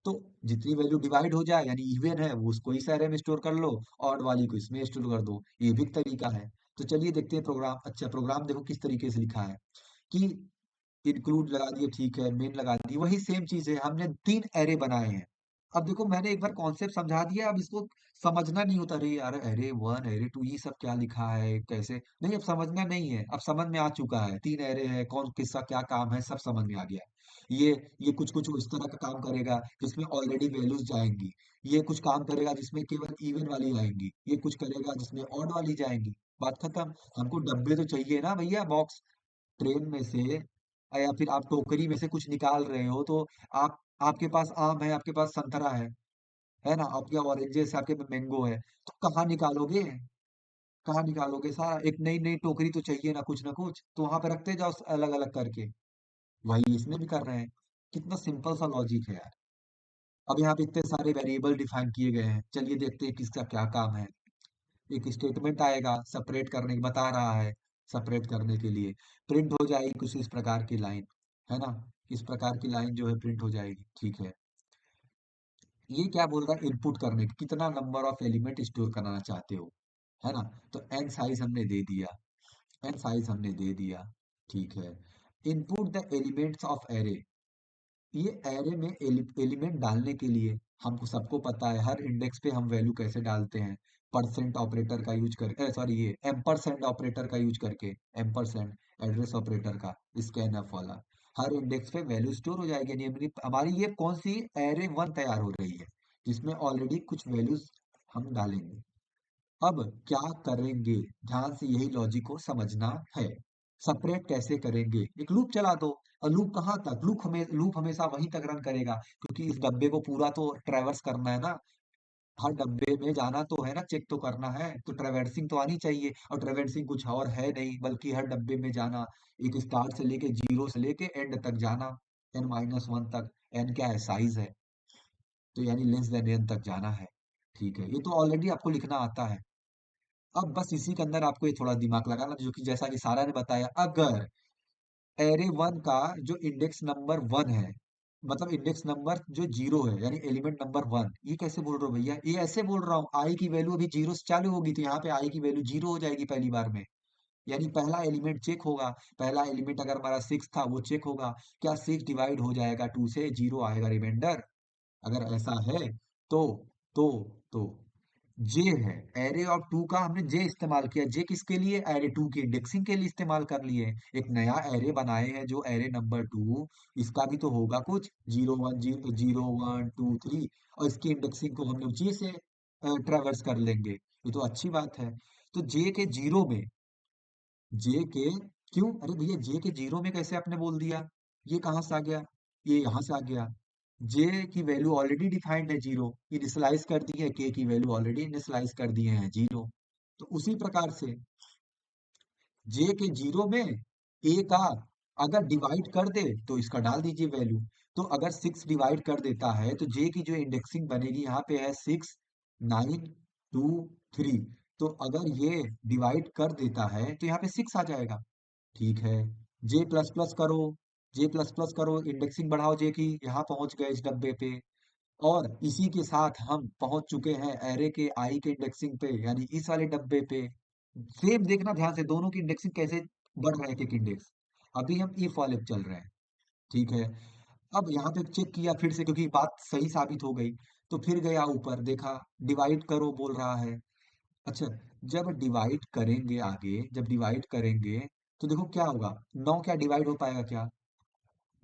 तो जितनी वैल्यू डिवाइड हो जाए, यानी इवन है, वो उसको इस एरे में स्टोर कर लो, ऑड वाली को इसमें स्टोर कर दो। ये भी एक तरीका है। तो चलिए देखते हैं प्रोग्राम। अच्छा, प्रोग्राम देखो किस तरीके से लिखा है, कि इंक्लूड लगा दिए, ठीक है, मेन लगा दी, वही सेम चीज है, हमने 3 एरे बनाए हैं। अब देखो मैंने एक बार कॉन्सेप्ट समझा दिया, अब इसको समझना नहीं होता, अरे यार एरे 1 एरे 2 ये सब क्या लिखा है, कैसे नहीं, अब समझना नहीं है, अब समझ में आ चुका है। 3 एरे है, कौन किसका क्या काम है, सब समझ में आ गया। ये कुछ कुछ इस तरह का काम करेगा जिसमें ऑलरेडी वैल्यूज जाएंगी। ये कुछ काम करेगा जिसमें केवल इवन वाली आएंगी। ये कुछ करेगा जिसमें ऑड वाली जाएंगी। बात खत्म। हमको डब्बे तो चाहिए ना भैया, बॉक्स। ट्रेन में से, या फिर आप टोकरी में से कुछ निकाल रहे हो, तो आप, आपके पास आम है, आपके पास संतरा है ना, आपके ऑरेंजेस है, आपके पास मैंगो है, तो कहाँ निकालोगे? कहाँ निकालोगे सारा? एक नई नई टोकरी तो चाहिए ना कुछ, तो वहां पे रखते जाओ अलग अलग करके। वही इसमें भी कर रहे हैं। कितना सिंपल सा लॉजिक है यार। अब यहाँ पे इतने सारे वेरिएबल डिफाइन किए गए हैं, चलिए देखते हैं किसका क्या काम है। एक स्टेटमेंट आएगा सेपरेट करने बता रहा है, सेपरेट करने के लिए प्रिंट हो जाएगी कुछ इस प्रकार की लाइन, है ना? इस प्रकार की लाइन जो है प्रिंट हो जाएगी, ठीक है। ये क्या बोल रहा है? इनपुट करने की कितना नंबर ऑफ एलिमेंट स्टोर करना चाहते हो, है ना? तो एन साइज हमने दे दिया, एन साइज हमने दे दिया, ठीक है। Input the elements of array, ये एरे में एलिमेंट डालने के लिए हमको सबको पता है हर इंडेक्स पे हम वैल्यू कैसे डालते हैं। परसेंट ऑपरेटर का यूज करके, सॉरी ये एम्परसेंड ऑपरेटर का यूज करके, एम्परसेंड एड्रेस ऑपरेटर का, स्कैनफ वाला, हर इंडेक्स पे वैल्यू स्टोर हो जाएगी। यानी हमारी ये कौन सी एरे वन तैयार हो रही है जिसमें ऑलरेडी कुछ वैल्यूज हम डालेंगे। अब क्या करेंगे, ध्यान से यही लॉजिक को समझना है। सेपरेट कैसे करेंगे? एक लूप चला दो। और लूप कहाँ तक? लूप हमेशा वहीं तक रन करेगा, क्योंकि इस डब्बे को पूरा तो ट्रैवर्स करना है ना। हर डब्बे में जाना तो है ना, चेक तो करना है, तो ट्रैवर्सिंग तो आनी चाहिए। और ट्रैवर्सिंग कुछ और है नहीं बल्कि हर डब्बे में जाना, एक स्टार्ट से लेके जीरो से लेके एंड तक जाना, n-1 तक। n क्या है? साइज है, तो यानी लेस देन n तक जाना है, ठीक है। ये तो ऑलरेडी आपको लिखना आता है। अब बस इसी के अंदर आपको ये थोड़ा दिमाग लगाना, जो कि जैसा कि सारा ने बताया, अगर एरे वन का जो इंडेक्स नंबर वन है, मतलब इंडेक्स नंबर जो जीरो है, यानी एलिमेंट नंबर वन, ये कैसे बोल रहे हो भैया? ये ऐसे बोल रहा हूँ, आई की वैल्यू अभी जीरो से चालू होगी तो यहाँ पे आई की वैल्यू जीरो हो जाएगी पहली बार में। यानी पहला एलिमेंट चेक होगा, पहला एलिमेंट अगर हमारा सिक्स था वो चेक होगा, क्या सिक्स डिवाइड हो जाएगा टू से, जीरो आएगा रिमाइंडर। अगर ऐसा है तो तो तो जे है, एरे ऑफ टू का हमने जे इस्तेमाल किया। जे किसके लिए? एरे टू की इंडेक्सिंग के लिए इस्तेमाल कर लिए। एक नया एरे बनाए हैं जो एरे नंबर टू, इसका भी तो होगा कुछ, zero one zero zero one two three, और इसकी इंडेक्सिंग को हमने जे से ट्रेवर्स कर लेंगे, ये तो अच्छी बात है। तो जे के जीरो में, जे के, क्यों? अरे भैया जे के जीरो में कैसे आपने बोल दिया? ये कहाँ से आ गया? ये यहाँ से आ गया। जे की वैल्यू ऑलरेडी डिफाइंड है जीरो, इनिशियलाइज कर दी है, के की वैल्यू ऑलरेडी इनिशियलाइज कर दिए हैं जीरो। तो उसी प्रकार से जे के जीरो में ए का अगर डिवाइड कर दे तो इसका डाल दीजिए वैल्यू। तो अगर सिक्स डिवाइड कर देता है तो जे की जो इंडेक्सिंग बनेगी यहाँ पे है सिक्स, नाइन, टू, थ्री। तो अगर ये डिवाइड कर देता है तो यहाँ पे सिक्स आ जाएगा, ठीक है। जे प्लस प्लस करो, जे प्लस प्लस करो, इंडेक्सिंग बढ़ाओ जे की, यहाँ पहुंच गए इस डब्बे पे। और इसी के साथ हम पहुंच चुके हैं एरे के आई के इंडेक्सिंग पे, यानी इस वाले डब्बे पे। सेम देखना ध्यान से दोनों की इंडेक्सिंग कैसे बढ़ रहे हैं, एक इंडेक्स। अभी हम ई फॉर चल रहे हैं, ठीक है। अब यहाँ पे चेक किया फिर से, क्योंकि बात सही साबित हो गई, तो फिर गया ऊपर देखा, डिवाइड करो बोल रहा है। अच्छा, जब डिवाइड करेंगे आगे, जब डिवाइड करेंगे तो देखो क्या होगा, नौ क्या डिवाइड हो पाएगा क्या?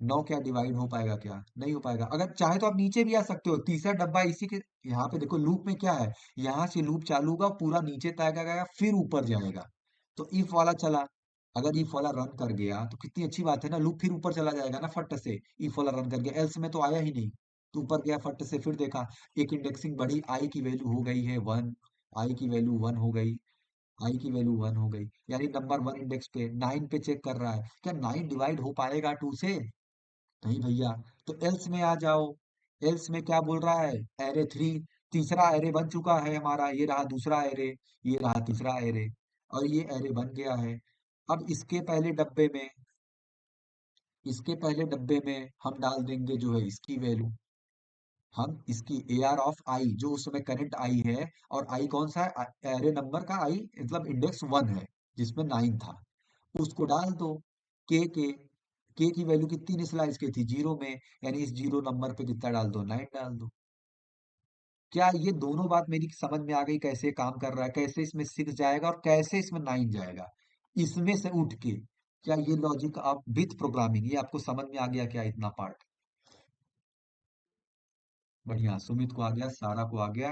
नौ क्या डिवाइड हो पाएगा क्या? नहीं हो पाएगा। अगर चाहे तो आप नीचे भी आ सकते हो, तीसरा डब्बा इसी के, यहाँ पे देखो लूप में क्या है, यहाँ से लूप चालू होगा, पूरा नीचे तक आएगा फिर ऊपर जाएगा। तो इफ वाला चला, अगर इफ वाला रन कर गया तो कितनी अच्छी बात है ना, लूप फिर ऊपर चला जाएगा ना फट से। इफ वाला रन कर गया, एल्स में तो आया ही नहीं, तो ऊपर गया फट से, फिर देखा एक इंडेक्सिंग बढ़ी, आई की वैल्यू हो गई है वन, आई की वैल्यू वन हो गई, आई की वैल्यू वन हो गई, यानी नंबर वन इंडेक्स पे नाइन पे चेक कर रहा है, क्या नाइन डिवाइड हो पाएगा टू से? नहीं भैया। तो एल्स में आ जाओ, एल्स में क्या बोल रहा है? एरे थ्री, तीसरा एरे बन चुका है हमारा, ये रहा दूसरा एरे, ये रहा तीसरा एरे, और ये एरे बन गया है। अब इसके पहले डब्बे में हम डाल देंगे जो है इसकी वैल्यू, हम इसकी ए आर ऑफ आई जो उस समय करंट आई है, और आई कौन सा है? एरे नंबर का आई, मतलब इंडेक्स वन है जिसमें नाइन था, उसको डाल दो। के की वैल्यू कितनी इनिशियलाइज की थी? जीरो में, यानी इस जीरो नंबर पे कितना डाल दो? नाइन डाल दो। क्या ये दोनों बात मेरी समझ में आ गई कैसे काम कर रहा है, कैसे इसमें सिक्स जाएगा और कैसे इसमें नाइन जाएगा, इसमें से उठ के? क्या ये लॉजिक आप विथ प्रोग्रामिंग, ये आपको समझ में आ गया क्या इतना पार्ट? बढ़िया, सुमित को आ गया, सारा को आ गया।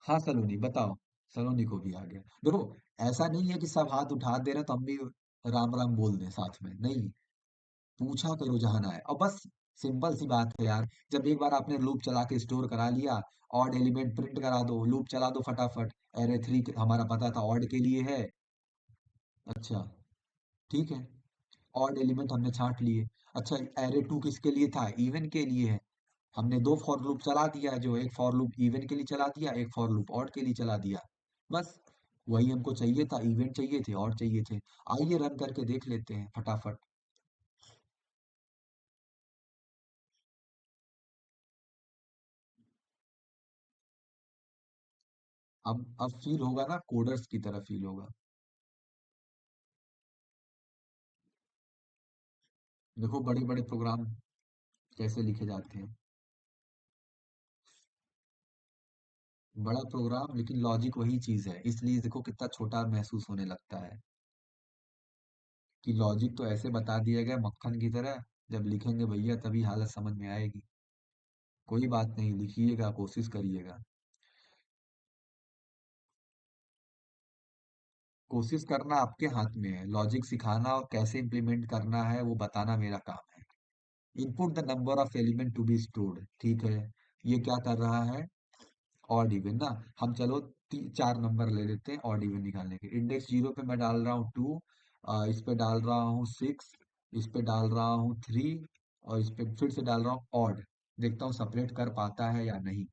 हाँ सलोनी बताओ, सलोनी को भी आ गया। देखो, ऐसा नहीं है कि सब हाथ उठा दे रहे तो हम भी राम राम बोल दें साथ में, नहीं, पूछा करो जहां ना है। और बस सिंपल सी बात है यार। जब एक बार आपने लूप चला के स्टोर करा लिया, ऑड एलिमेंट प्रिंट करा दो, लूप चला दो फटाफट। एरे थ्री हमारा पता था ऑड के लिए है। अच्छा, ठीक है, ऑड एलिमेंट हमने छांट लिए। अच्छा, एरे टू किसके लिए था? इवन के लिए है। हमने दो फॉर लूप चला दिया, जो एक फॉर लूप इवन के लिए चला दिया, एक फॉर लूप ऑड के लिए चला दिया। बस वही हमको चाहिए था, इवेंट चाहिए थे, ऑड चाहिए थे। आइए रन करके देख लेते हैं फटाफट। अब फील होगा ना, कोडर्स की तरह फील होगा। देखो बड़े बड़े प्रोग्राम कैसे लिखे जाते हैं। बड़ा प्रोग्राम लेकिन लॉजिक वही चीज है, इसलिए देखो कितना छोटा महसूस होने लगता है। कि लॉजिक तो ऐसे बता दिया गया मक्खन की तरह, जब लिखेंगे भैया तभी हालत समझ में आएगी। कोई बात नहीं, लिखिएगा, कोशिश करिएगा। कोशिश करना आपके हाथ में है, लॉजिक सिखाना और कैसे इम्प्लीमेंट करना है वो बताना मेरा काम है। Input the number of element to be stored, ठीक है। ये क्या कर रहा है? ऑड इवन ना। हम चलो चार नंबर ले लेते हैं ऑड इवन निकालने के। इंडेक्स जीरो पे मैं डाल रहा हूँ टू, इस पे डाल रहा हूँ सिक्स, इस पे डाल रहा हूँ थ्री, और इस पे फिर से डाल रहा हूँ ऑड। देखता हूँ सेपरेट कर पाता है या नहीं।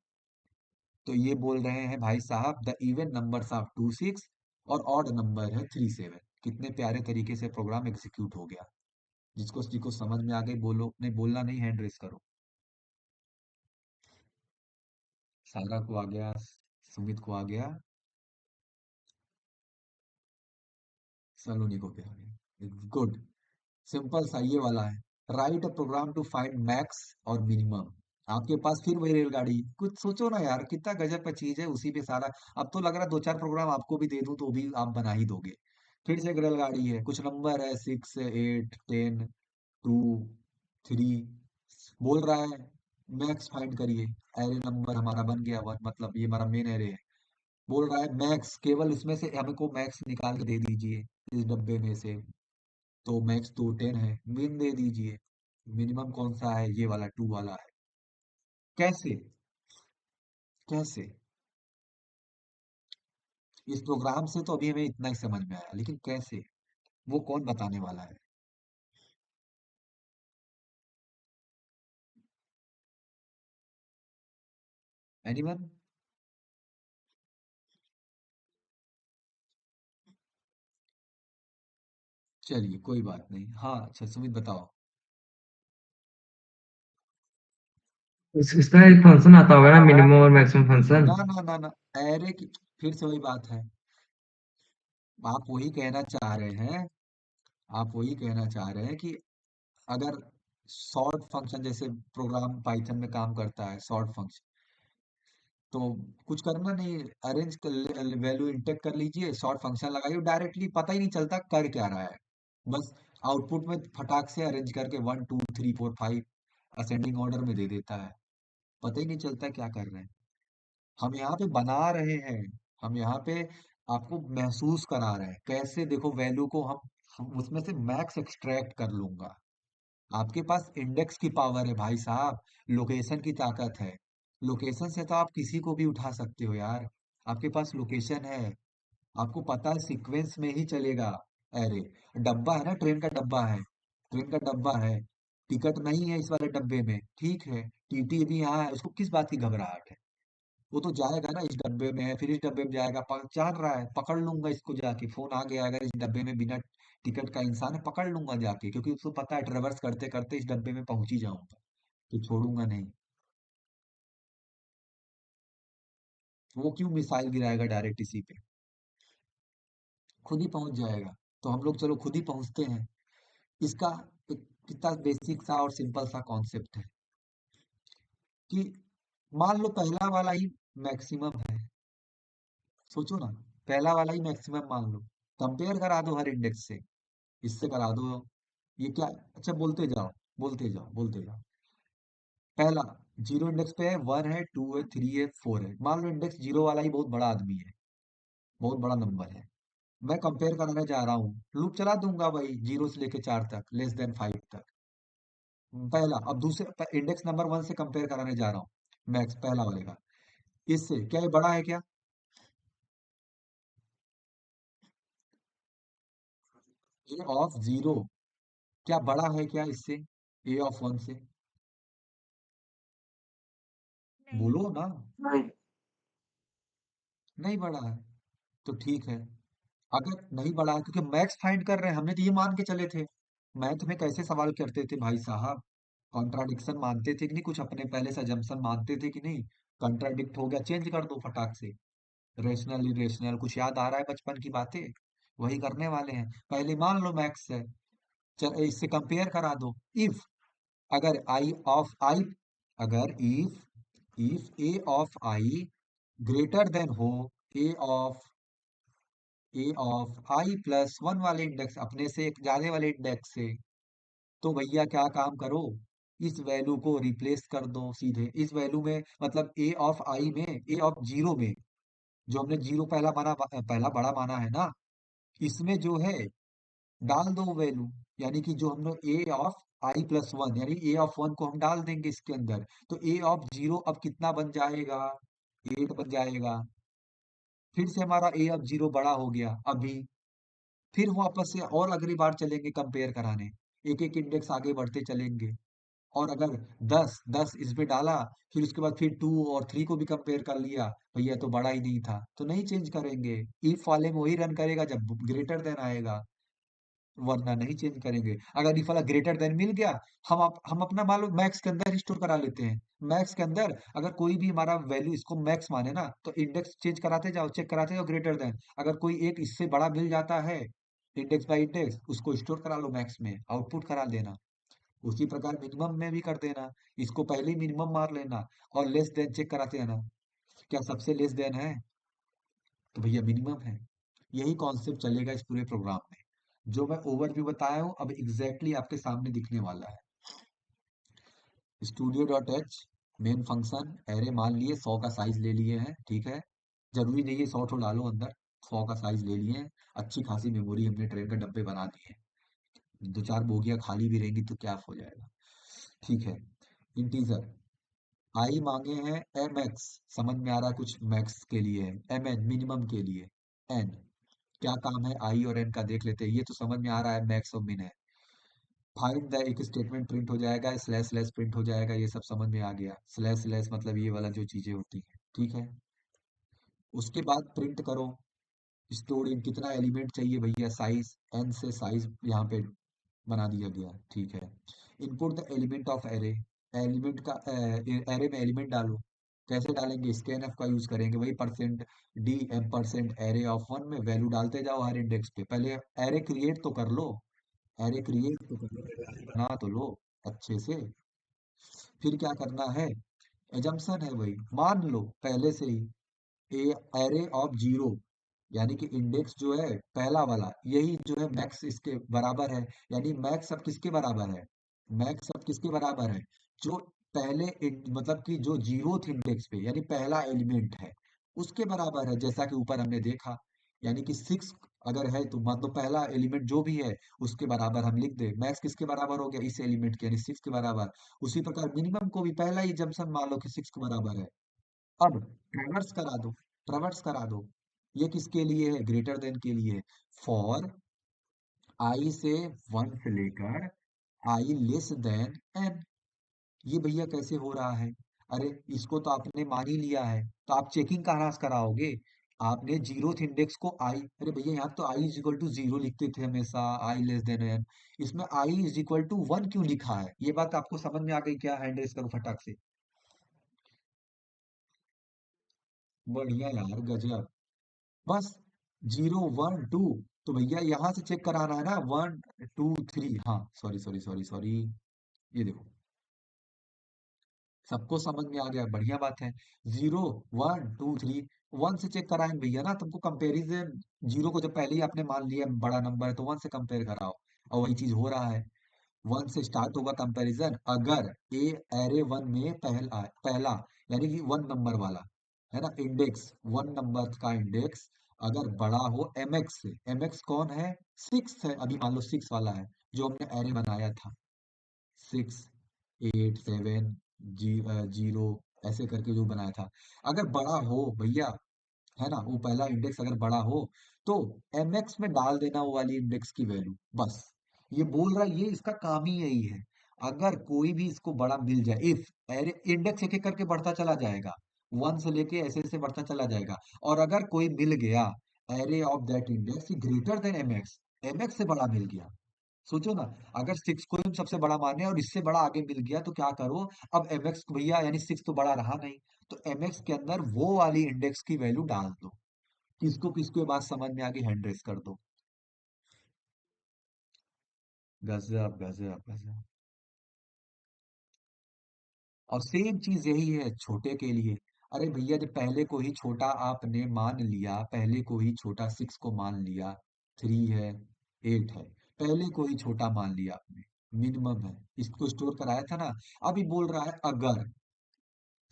तो ये बोल रहे हैं भाई साहब, the even numbers of two six और ऑड नंबर है थ्री सेवन। कितने प्यारे तरीके से प्रोग्राम एग्जीक्यूट हो गया। जिसको समझ में आ गई बोलो, नहीं बोलना नहीं, हैंड रेस करो। सारा को आ गया, सुमित को आ गया, सलोनी को भी आ गया, गुड। सिंपल सा ये वाला है। Write a program to find max और मिनिमम। आपके पास फिर वही रेलगाड़ी, कुछ सोचो ना यार, कितना गजब का चीज है, उसी पे सारा। अब तो लग रहा है दो चार प्रोग्राम आपको भी दे दूं तो भी आप बना ही दोगे। फिर से एक रेलगाड़ी है, कुछ नंबर है, six, eight, ten, two, three. बोल रहा है मैक्स फाइंड करिए। एरे नंबर हमारा बन गया वन, मतलब ये हमारा मेन एरे है। बोल रहा है मैक्स, केवल इसमें से हमको मैक्स निकाल के दे दीजिए इस डब्बे में से। तो मैक्स तो टेन है, मिन दे दीजिए। मिनिमम कौन सा है? ये वाला टू वाला है। कैसे? कैसे? इस प्रोग्राम से तो अभी हमें इतना ही समझ में आया, लेकिन कैसे? वो कौन बताने वाला है? एनीवन? चलिए कोई बात नहीं। हाँ अच्छा, सुमित बताओ। इसका एक फंक्शन आता होगा ना, मिनिमम और मैक्सिमम फंक्शन। ना ना ना ना, एरे की फिर से वही बात है। आप वही कहना चाह रहे हैं, आप वही कहना चाह रहे हैं कि अगर सॉर्ट फंक्शन जैसे प्रोग्राम पाइथन में काम करता है, सॉर्ट फंक्शन, तो कुछ करना नहीं, अरेंज कर वैल्यू इंटेक कर लीजिए, सॉर्ट फंक्शन लगाइए, डायरेक्टली पता ही नहीं चलता कर क्या रहा है। बस आउटपुट में फटाक से अरेंज करके one two three four five ascending order में दे देता है। पता ही नहीं चलता क्या कर रहे हैं। हम यहाँ पे बना रहे हैं, हम यहाँ पे आपको महसूस करा रहे हैं कैसे। देखो वैल्यू को हम उसमें से मैक्स एक्सट्रैक्ट कर लूंगा। आपके पास इंडेक्स की पावर है भाई साहब, लोकेशन की ताकत है। लोकेशन से तो आप किसी को भी उठा सकते हो यार। आपके पास लोकेशन है, आपको पता है सीक्वेंस में ही चलेगा। अरे डब्बा है ना, ट्रेन का डब्बा है, ट्रेन का डब्बा है, टिकट नहीं है इस वाले डब्बे में, ठीक है, टीटी भी यहाँ है, उसको किस बात की घबराहट है? वो तो जाएगा ना, इस डब्बे में है, फिर इस डब्बे में जाएगा, पहचान रहा है, पकड़ लूंगा इसको जाके, फोन आ गया अगर इस डब्बे में बिना टिकट का इंसान है, पकड़ लूंगा जाके, क्योंकि उसको पता है ट्रेवर्स करते करते इस डब्बे में पहुंच ही जाऊंगा, तो छोड़ूंगा नहीं। वो क्यों मिसाइल गिराएगा डायरेक्ट इसी पे? खुद ही पहुंच जाएगा। तो हम लोग चलो खुद ही पहुंचते हैं। इसका एक कितना बेसिक सा और सिंपल सा कॉन्सेप्ट है कि मान लो पहला वाला ही मैक्सिमम है। सोचो ना, पहला वाला ही मैक्सिमम मान लो, कंपेयर करा दो हर इंडेक्स से, इससे करा दो। ये क्या? अच्छा बोलते जाओ, बोलते जाओ, बोलते जाओ। पहला जीरो इंडेक्स पे है, वन है, टू है, थ्री है, फोर है। मान लो इंडेक्स जीरो वाला ही बहुत बड़ा आदमी है, बहुत बड़ा नंबर है। मैं कंपेयर कराने जा रहा हूँ, लूप चला दूंगा भाई जीरो से लेके चार तक, लेस देन फाइव तक। पहला, अब दूसरे इंडेक्स नंबर 1 से कंपेयर कराने जा रहा हूँ, मैक्स पहला वाले का। इससे क्या ये बड़ा है क्या? ए ऑफ 0 क्या बड़ा है क्या इससे, ए ऑफ 1 से? नहीं। बोलो ना। नहीं बड़ा है, तो ठीक है। अगर नहीं बढ़ा है, क्योंकि मैक्स फाइंड कर रहे हैं, हमने तो ये मान के चले थे। मैथ में कैसे सवाल करते थे भाई साहब? कॉन्ट्राडिक्शन मानते थे कि नहीं? कुछ अपने पहले से अजम्पशन मानते थे कि नहीं? कॉन्ट्राडिक्ट हो गया, चेंज कर दो फटाक से। रेशनल इरेशनल कुछ याद आ रहा है बचपन की बातें? वही करने वाले हैं। पहले मान लो मैक्स है, चल इससे कंपेयर करा दो। इफ, अगर आई ऑफ आई, अगर if A of I greater than हो ए ऑफ आई प्लस 1 वाले इंडेक्स, अपने से एक ज्यादा वाले इंडेक्स से, तो भैया क्या काम करो, इस वैल्यू को रिप्लेस कर दो सीधे इस वैल्यू में, मतलब ए ऑफ आई में, ए ऑफ 0 में, जो हमने 0 पहला माना, पहला बड़ा माना है ना, इसमें जो है डाल दो वैल्यू। यानी कि जो हमने ए ऑफ आई प्लस 1, यानी ए ऑफ 1 को हम डाल देंगे इसके अंदर, तो ए ऑफ 0 अब कितना बन जाएगा? 8 बन जाएगा। फिर से हमारा ए ऑफ 0 बड़ा हो गया अभी। फिर वापस से और अगली बार चलेंगे कंपेयर कराने, एक एक इंडेक्स आगे बढ़ते चलेंगे। और अगर 10 10 इसमें डाला, फिर उसके बाद फिर 2 और 3 को भी कंपेयर कर लिया, भैया तो बड़ा ही नहीं था, तो नहीं चेंज करेंगे। इफ वाले में वही रन करेगा जब ग्रेटर देन आएगा, वरना नहीं चेंज करेंगे। अगर इफ वाला ग्रेटर देन मिल गया, हम अपना मान लो मैक्स के अंदर स्टोर करा लेते हैं। मैक्स के अंदर अगर कोई भी हमारा वैल्यू इसको मैक्स माने ना, तो इंडेक्स चेंज कराते जाओ, चेक कराते जाओ ग्रेटर देन। अगर कोई एक इससे बड़ा मिल जाता है, इंडेक्स बाय इंडेक्स, उसको स्टोर करा लो मैक्स में, आउटपुट करा देना। उसी प्रकार मिनिमम में भी कर देना, इसको पहले ही मिनिमम मार लेना, और लेस देन चेक कराते रहना, क्या सबसे लेस देन है, तो भैया मिनिमम है। यही कॉन्सेप्ट चलेगा इस पूरे प्रोग्राम में। जो मैं ओवरव्यू बताया हूँ अब एग्जैक्टली आपके सामने दिखने वाला है। Studio dot H, main function, array मान लिए 100 का साइज ले लिए हैं, ठीक है। जरूरी नहीं है 100 ठो डालो अंदर, 100 का साइज ले लिए हैं। अच्छी खासी मेमोरी हमने ट्रेन के डब्बे बना दिए हैं, दो चार बोगियां खाली भी रहेंगी तो क्या हो जाएगा, ठीक है। इंटीजर आई मांगे हैं एम एक्स, समझ में आ रहा है कुछ मैक्स के लिए है, एम एन मिनिमम के लिए, एन क्या काम है आई और एन का देख लेते हैं, ये तो समझ में आ रहा है मैक्स और मिन है। फाइंड द, एक स्टेटमेंट प्रिंट हो जाएगा, स्लैश स्लैश प्रिंट हो जाएगा, ये सब समझ में आ गया। स्लैश स्लैश मतलब ये वाला जो चीजें होती हैं, ठीक है। उसके बाद प्रिंट करो स्टोर इन, कितना एलिमेंट चाहिए भैया, साइज एन से साइज यहाँ पे बना दिया गया, ठीक है। Input the element of array, element का एरे में एलिमेंट डालो। कैसे डालेंगे, स्कैनफ का यूज करेंगे, वही percent D M percent array of 1 में वैल्यू डालते जाओ हर इंडेक्स पे। पहले एरे क्रिएट तो कर लो, एरे क्रिएट तो कर लो, बना तो लो अच्छे से। फिर क्या करना है, एजम्पशन है भाई, मान लो पहले से ही ए एरे ऑफ 0, यानी कि इंडेक्स जो है पहला वाला, यही जो है मैक्स इसके बराबर है। यानी मैक्स अब किसके बराबर है, मैक्स अब किसके बराबर है, जो पहले मतलब कि जो 0th इंडेक्स पे, यानी पहला एलिमेंट है, उसके बराबर है, जैसा कि ऊपर हमने देखा। यानी कि 6 अगर है तो मान लो पहला एलिमेंट जो भी है उसके बराबर हम लिख दे, मैक्स किसके बराबर हो गया, इस एलिमेंट के, यानी 6 के बराबर। उसी प्रकार मिनिमम को भी पहला ही जंक्शन मान लो कि 6 के बराबर है। अब ट्रावर्स करा दो, ट्रावर्स करा दो। ये किसके लिए है, ग्रेटर देन के लिए। फॉर आई से 1 से लेकर आई लेस देन एन, ये भैया कैसे हो रहा है? अरे इसको तो आपने मान ही लिया है, तो आप चेकिंग कहाँ से कराओगे? आपने 0th इंडेक्स को आई, अरे भैया यहाँ तो आई इज इक्वल टू 0 लिखते थे हमेशा, आई लेस देन एन, इसमें आई इज इक्वल टू 1 क्यों लिखा है? ये बात आपको समझ में आ गई क्या? हैंड रेस करो फटाक से। बढ़िया यार, गजब। बस 0 1 2, तो भैया यहाँ से चेक कराना है ना, 1 2 3, हाँ सॉरी सॉरी सॉरी सॉरी, ये देखो सबको समझ में आ गया, बढ़िया बात है। 0 1 2 3, 1 से चेक कराएंगे भैया ना, तुमको कंपैरिजन, 0 को जब पहले ही आपने मान लिया बड़ा नंबर है तो 1 से कंपेयर कराओ, और वही चीज हो रहा है। 1 से स्टार्ट होगा कंपैरिजन, अगर ए एरे 1 में पहला यानी कि 1 नंबर वाला है ना इंडेक्स, 1 नंबर का इंडेक्स अगर बड़ा हो mx से, mx कौन है, 6 है, अभी मान लो 6 वाला है जो हमने एरे बनाया था, 6। 8 7 0 ऐसे करके जो बनाया था, अगर बड़ा हो भैया, है ना, वो पहला इंडेक्स अगर बड़ा हो तो mx में डाल देना वो वाली इंडेक्स की वैल्यू, बस। ये बोल रहा है, ये इसका काम ही यही है। अगर कोई भी इसको बड़ा मिल जाए, इफ एरे इंडेक्स एक एक करके बढ़ता चला जाएगा, 1 से लेके ऐसे ऐसे बढ़ता चला जाएगा, और अगर कोई मिल गया array of that index greater than mx, mx से बड़ा मिल गया, सोचो ना, अगर 6 को हम सबसे बड़ा माने और इससे बड़ा आगे मिल गया तो क्या करो, अब mx को भैया, यानी 6 तो बड़ा रहा नहीं, तो mx के अंदर वो वाली इंडेक्स की वैल्यू डाल दो। किसको किसको ये बात समझ में आ गई, हैंड रेस कर दो। गजब गजब गजब। और सेम चीज यही है छोटे के लिए। अरे भैया, जब पहले को ही छोटा आपने मान लिया, पहले को ही छोटा 6 को मान लिया, 3 है, 8 है, पहले को ही छोटा मान लिया आपने, मिनिमम है, इसको स्टोर कराया था ना। अभी बोल रहा है अगर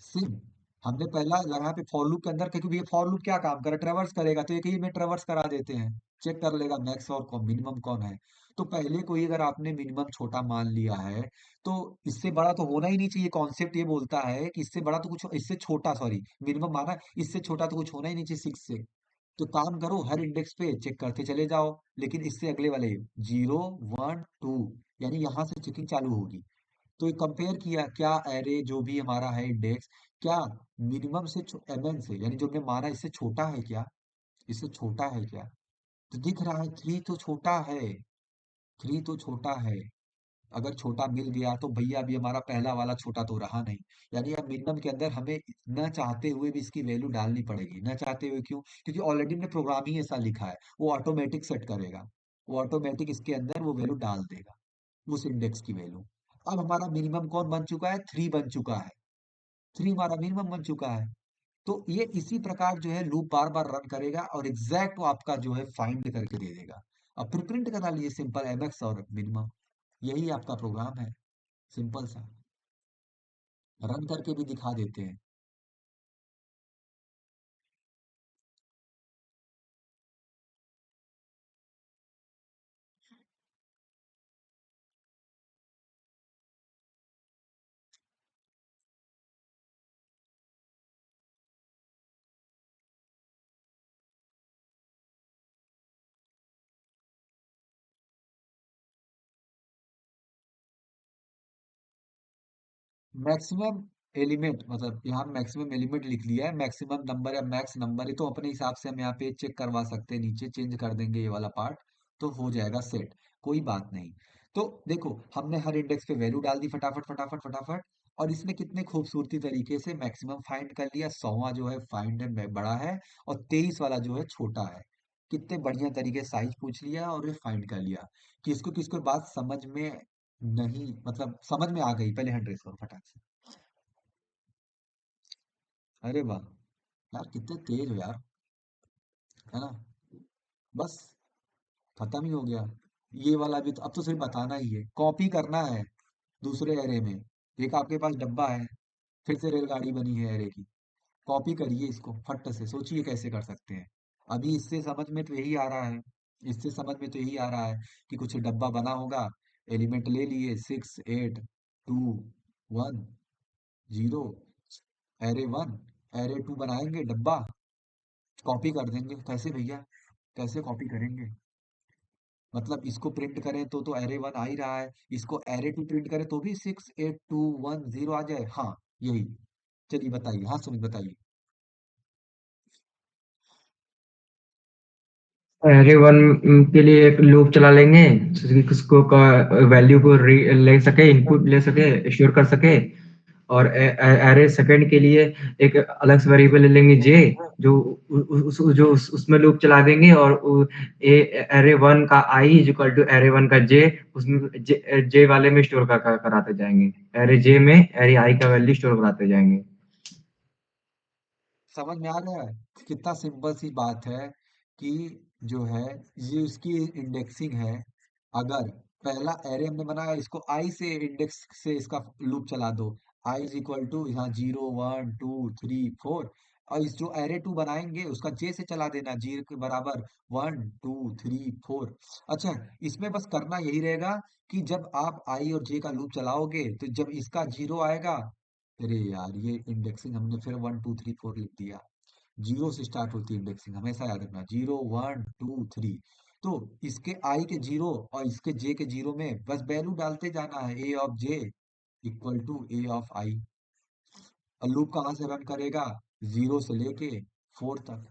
सिर्फ हमने पहला यहाँ पे फॉर लूप के अंदर, क्योंकि ये फॉर लूप क्या काम करे, ट्रेवर्स करेगा, तो एक ही में ट्रेवर्स करा देते हैं, चेक कर लेगा मैक्स और कौन मिनिमम कौन है। तो पहले कोई अगर आपने मिनिमम छोटा मान लिया है, तो इससे बड़ा तो होना ही नहीं चाहिए। कॉन्सेप्ट ये बोलता है कि इससे बड़ा तो कुछ, इससे छोटा, सॉरी, मिनिमम माना, इससे छोटा तो कुछ होना ही नहीं चाहिए 6 से। तो काम करो, हर इंडेक्स पे चेक करते चले जाओ, लेकिन इससे अगले वाले 0 1 2, यानी यहाँ से चेकिंग चालू होगी। तो ये कंपेयर किया, क्या एरे जो भी हमारा है इंडेक्स, क्या मिनिमम से mn से, यानी जो हमने माना, इससे छोटा है क्या, इससे छोटा है क्या। तो दिख रहा है 3 तो छोटा है, 3 तो छोटा है। अगर छोटा मिल गया तो भैया अभी हमारा पहला वाला छोटा तो रहा नहीं, यानी अब मिनिमम के अंदर हमें न चाहते हुए भी इसकी वैल्यू डालनी पड़ेगी। न चाहते हुए क्यों? क्योंकि ऑलरेडी हमने प्रोग्राम ही ऐसा लिखा है, वो ऑटोमेटिक सेट करेगा, वो ऑटोमेटिक इसके अंदर वो वैल्यू डाल देगा, उस इंडेक्स की वैल्यू। अब हमारा मिनिमम कौन बन चुका है, 3 बन चुका है, 3 हमारा मिनिमम बन चुका है। तो ये इसी प्रकार जो है लूप बार बार रन करेगा और एग्जैक्ट वो आपका जो है फाइंड करके दे देगा। अब फिर प्रिंट करा लीजिए, सिंपल mx और मिनिमम, यही आपका प्रोग्राम है, सिंपल सा, रन करके भी दिखा देते हैं। मैक्सिमम एलिमेंट, मतलब यहाँ मैक्सिमम एलिमेंट लिख लिया है, मैक्सिमम नंबर या मैक्स नंबर, ये तो अपने हिसाब से हम यहाँ पे चेक करवा सकते हैं, नीचे चेंज कर देंगे ये वाला पार्ट, तो हो जाएगा सेट, कोई बात नहीं। तो देखो, हमने हर इंडेक्स पे वैल्यू डाल दी फटाफट फटाफट फटाफट, और इसने कितने खूबसूरती तरीके से मैक्सिमम फाइंड कर लिया, 100वां जो है फाइंड है बड़ा है, और 23 वाला जो है छोटा है। कितने बढ़िया तरीके से साइज पूछ लिया और ये फाइंड कर लिया। किसको किसको बात समझ में नहीं, मतलब समझ में आ गई, पहले 100 करो फटाक से। अरे वाह, यार कितने तेज हो यार, है ना, बस खत्म ही हो गया। ये वाला भी तो अब तो सिर्फ बताना ही है, कॉपी करना है दूसरे एरे में। एक आपके पास डब्बा है, फिर से रेलगाड़ी बनी है एरे की, कॉपी करिए इसको फट से, सोचिए कैसे कर सकते हैं। अभी इससे समझ में तो यही आ रहा है, इससे समझ में तो यही आ रहा है कि कुछ डब्बा बना होगा, एलिमेंट ले लिए, 6 8 2 1 0, एरे 1 एरे 2 बनाएंगे डब्बा, कॉपी कर देंगे। कैसे भैया, कैसे कॉपी करेंगे? मतलब इसको प्रिंट करें तो एरे 1 आ ही रहा है, इसको एरे 2 प्रिंट करें तो भी 6 8 2 1 0 आ जाए, हाँ यही। चलिए बताइए, हाँ सुमित बताइए। एरे वन के लिए एक लूप चला लेंगे, जिसको वैल्यू को ले सके, इनपुट ले सके, स्टोर कर सके। और एरे सेकंड के लिए एक अलग से वेरिएबल ले लेंगे जे, जो उसमें लूप चला देंगे, और एरे वन का i is equal to array one का जे, उसमें जे वाले में स्टोर कराते जाएंगे, एरे जे में एरे आई का वैल्यू स्टोर कराते जाएंगे। समझ में आ रहा है, कितना सिंपल सी बात है कि जो है ये उसकी इंडेक्सिंग है। अगर पहला एरे हमने बनाया, इसको आई से इंडेक्स से इसका लूप चला दो, आई इज इक्वल टू यहाँ 0 1 2 3 4, और इस जो एरे 2 बनाएंगे उसका जे से चला देना, जी के बराबर 1 2 3 4। अच्छा, इसमें बस करना यही रहेगा कि जब आप आई और जे का लूप चलाओगे तो जब इसका जीरो आएगा, अरे यार ये इंडेक्सिंग हमने फिर 1 2 3 4 लिख दिया। जीरो से स्टार्ट होती है इंडेक्सिंग, हमेशा याद रखना, 0 1 2 3। तो इसके आई के जीरो और इसके जे के जीरो में बस वैल्यू डालते जाना है, a of j equal to a of i. और लूप कहाँ से रन करेगा, जीरो से लेके फोर तक।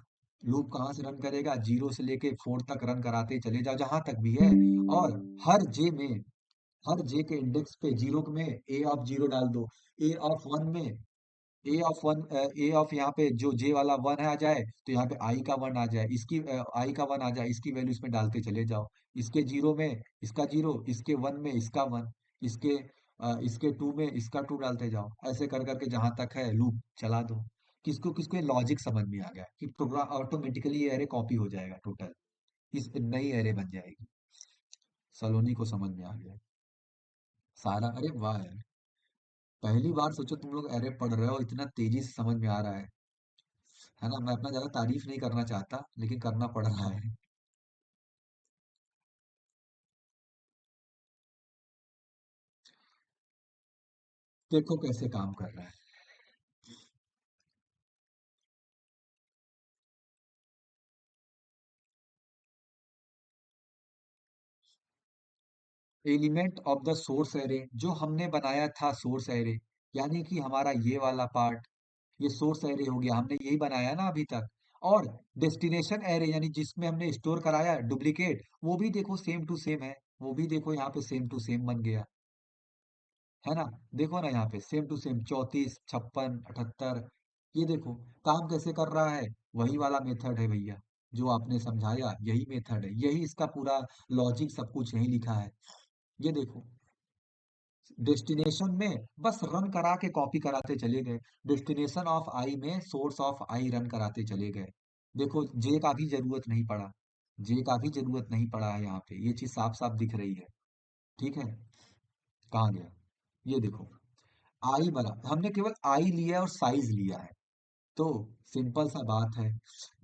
लूप कहाँ से रन करेगा, जीरो से लेके फोर तक रन कराते चले जाओ जहां तक भी है। और हर जे में, हर जे के इंडेक्स पे जीरो में ए ऑफ जीरो डाल दो, ए ऑफ वन में ए ऑफ वन, ए ऑफ यहाँ पे जो जे वाला वन है आ जाए तो यहाँ पे आई का वन आ जाए, इसकी आई का वन आ जाए, इसकी वैल्यू इसमें डालते चले जाओ। इसके जीरो में इसका जीरो, इसके वन में इसका वन, इसके इसके टू में इसका टू डालते जाओ, ऐसे कर करके जहां तक है लूप चला दो। किसको किसको ये लॉजिक समझ में आ गया कि प्रोग्राम ऑटोमेटिकली ये एरे कॉपी हो जाएगा टोटल, इस नई एरे बन जाएगी। सलोनी को समझ में आ गया सारा, अरे वाह यार, पहली बार सोचो तुम लोग एरे पढ़ रहे हो, इतना तेजी से समझ में आ रहा है ना। मैं अपना ज्यादा तारीफ नहीं करना चाहता लेकिन करना पड़ रहा है। देखो कैसे काम कर रहा है। Element of the source array जो हमने बनाया था, सोर्स एरे यानी कि हमारा ये वाला पार्ट, ये सोर्स एरे हो गया, हमने यही बनाया ना अभी तक। और डेस्टिनेशन एरे यानी जिसमें हमने स्टोर कराया डुप्लीकेट, वो भी देखो सेम टू सेम है, वो भी देखो यहाँ पे सेम टू सेम बन गया, है ना। देखो ना यहाँ पे सेम टू सेम 34 56 78। ये देखो काम कैसे कर रहा है, वही वाला मेथड है भैया, जो आपने समझाया यही मेथड है, यही इसका पूरा लॉजिक सब कुछ यही लिखा है। ये देखो डेस्टिनेशन में बस रन करा के कॉपी कराते चले गए, डेस्टिनेशन ऑफ आई में सोर्स ऑफ आई रन कराते चले गए। देखो जे का भी जरूरत नहीं पड़ा, जे का भी जरूरत नहीं पड़ा है, यहाँ पे ये चीज साफ साफ दिख रही है। ठीक है, कहाँ गया, ये देखो आई बना, हमने केवल आई लिया है और साइज लिया है। तो सिंपल सा बात है,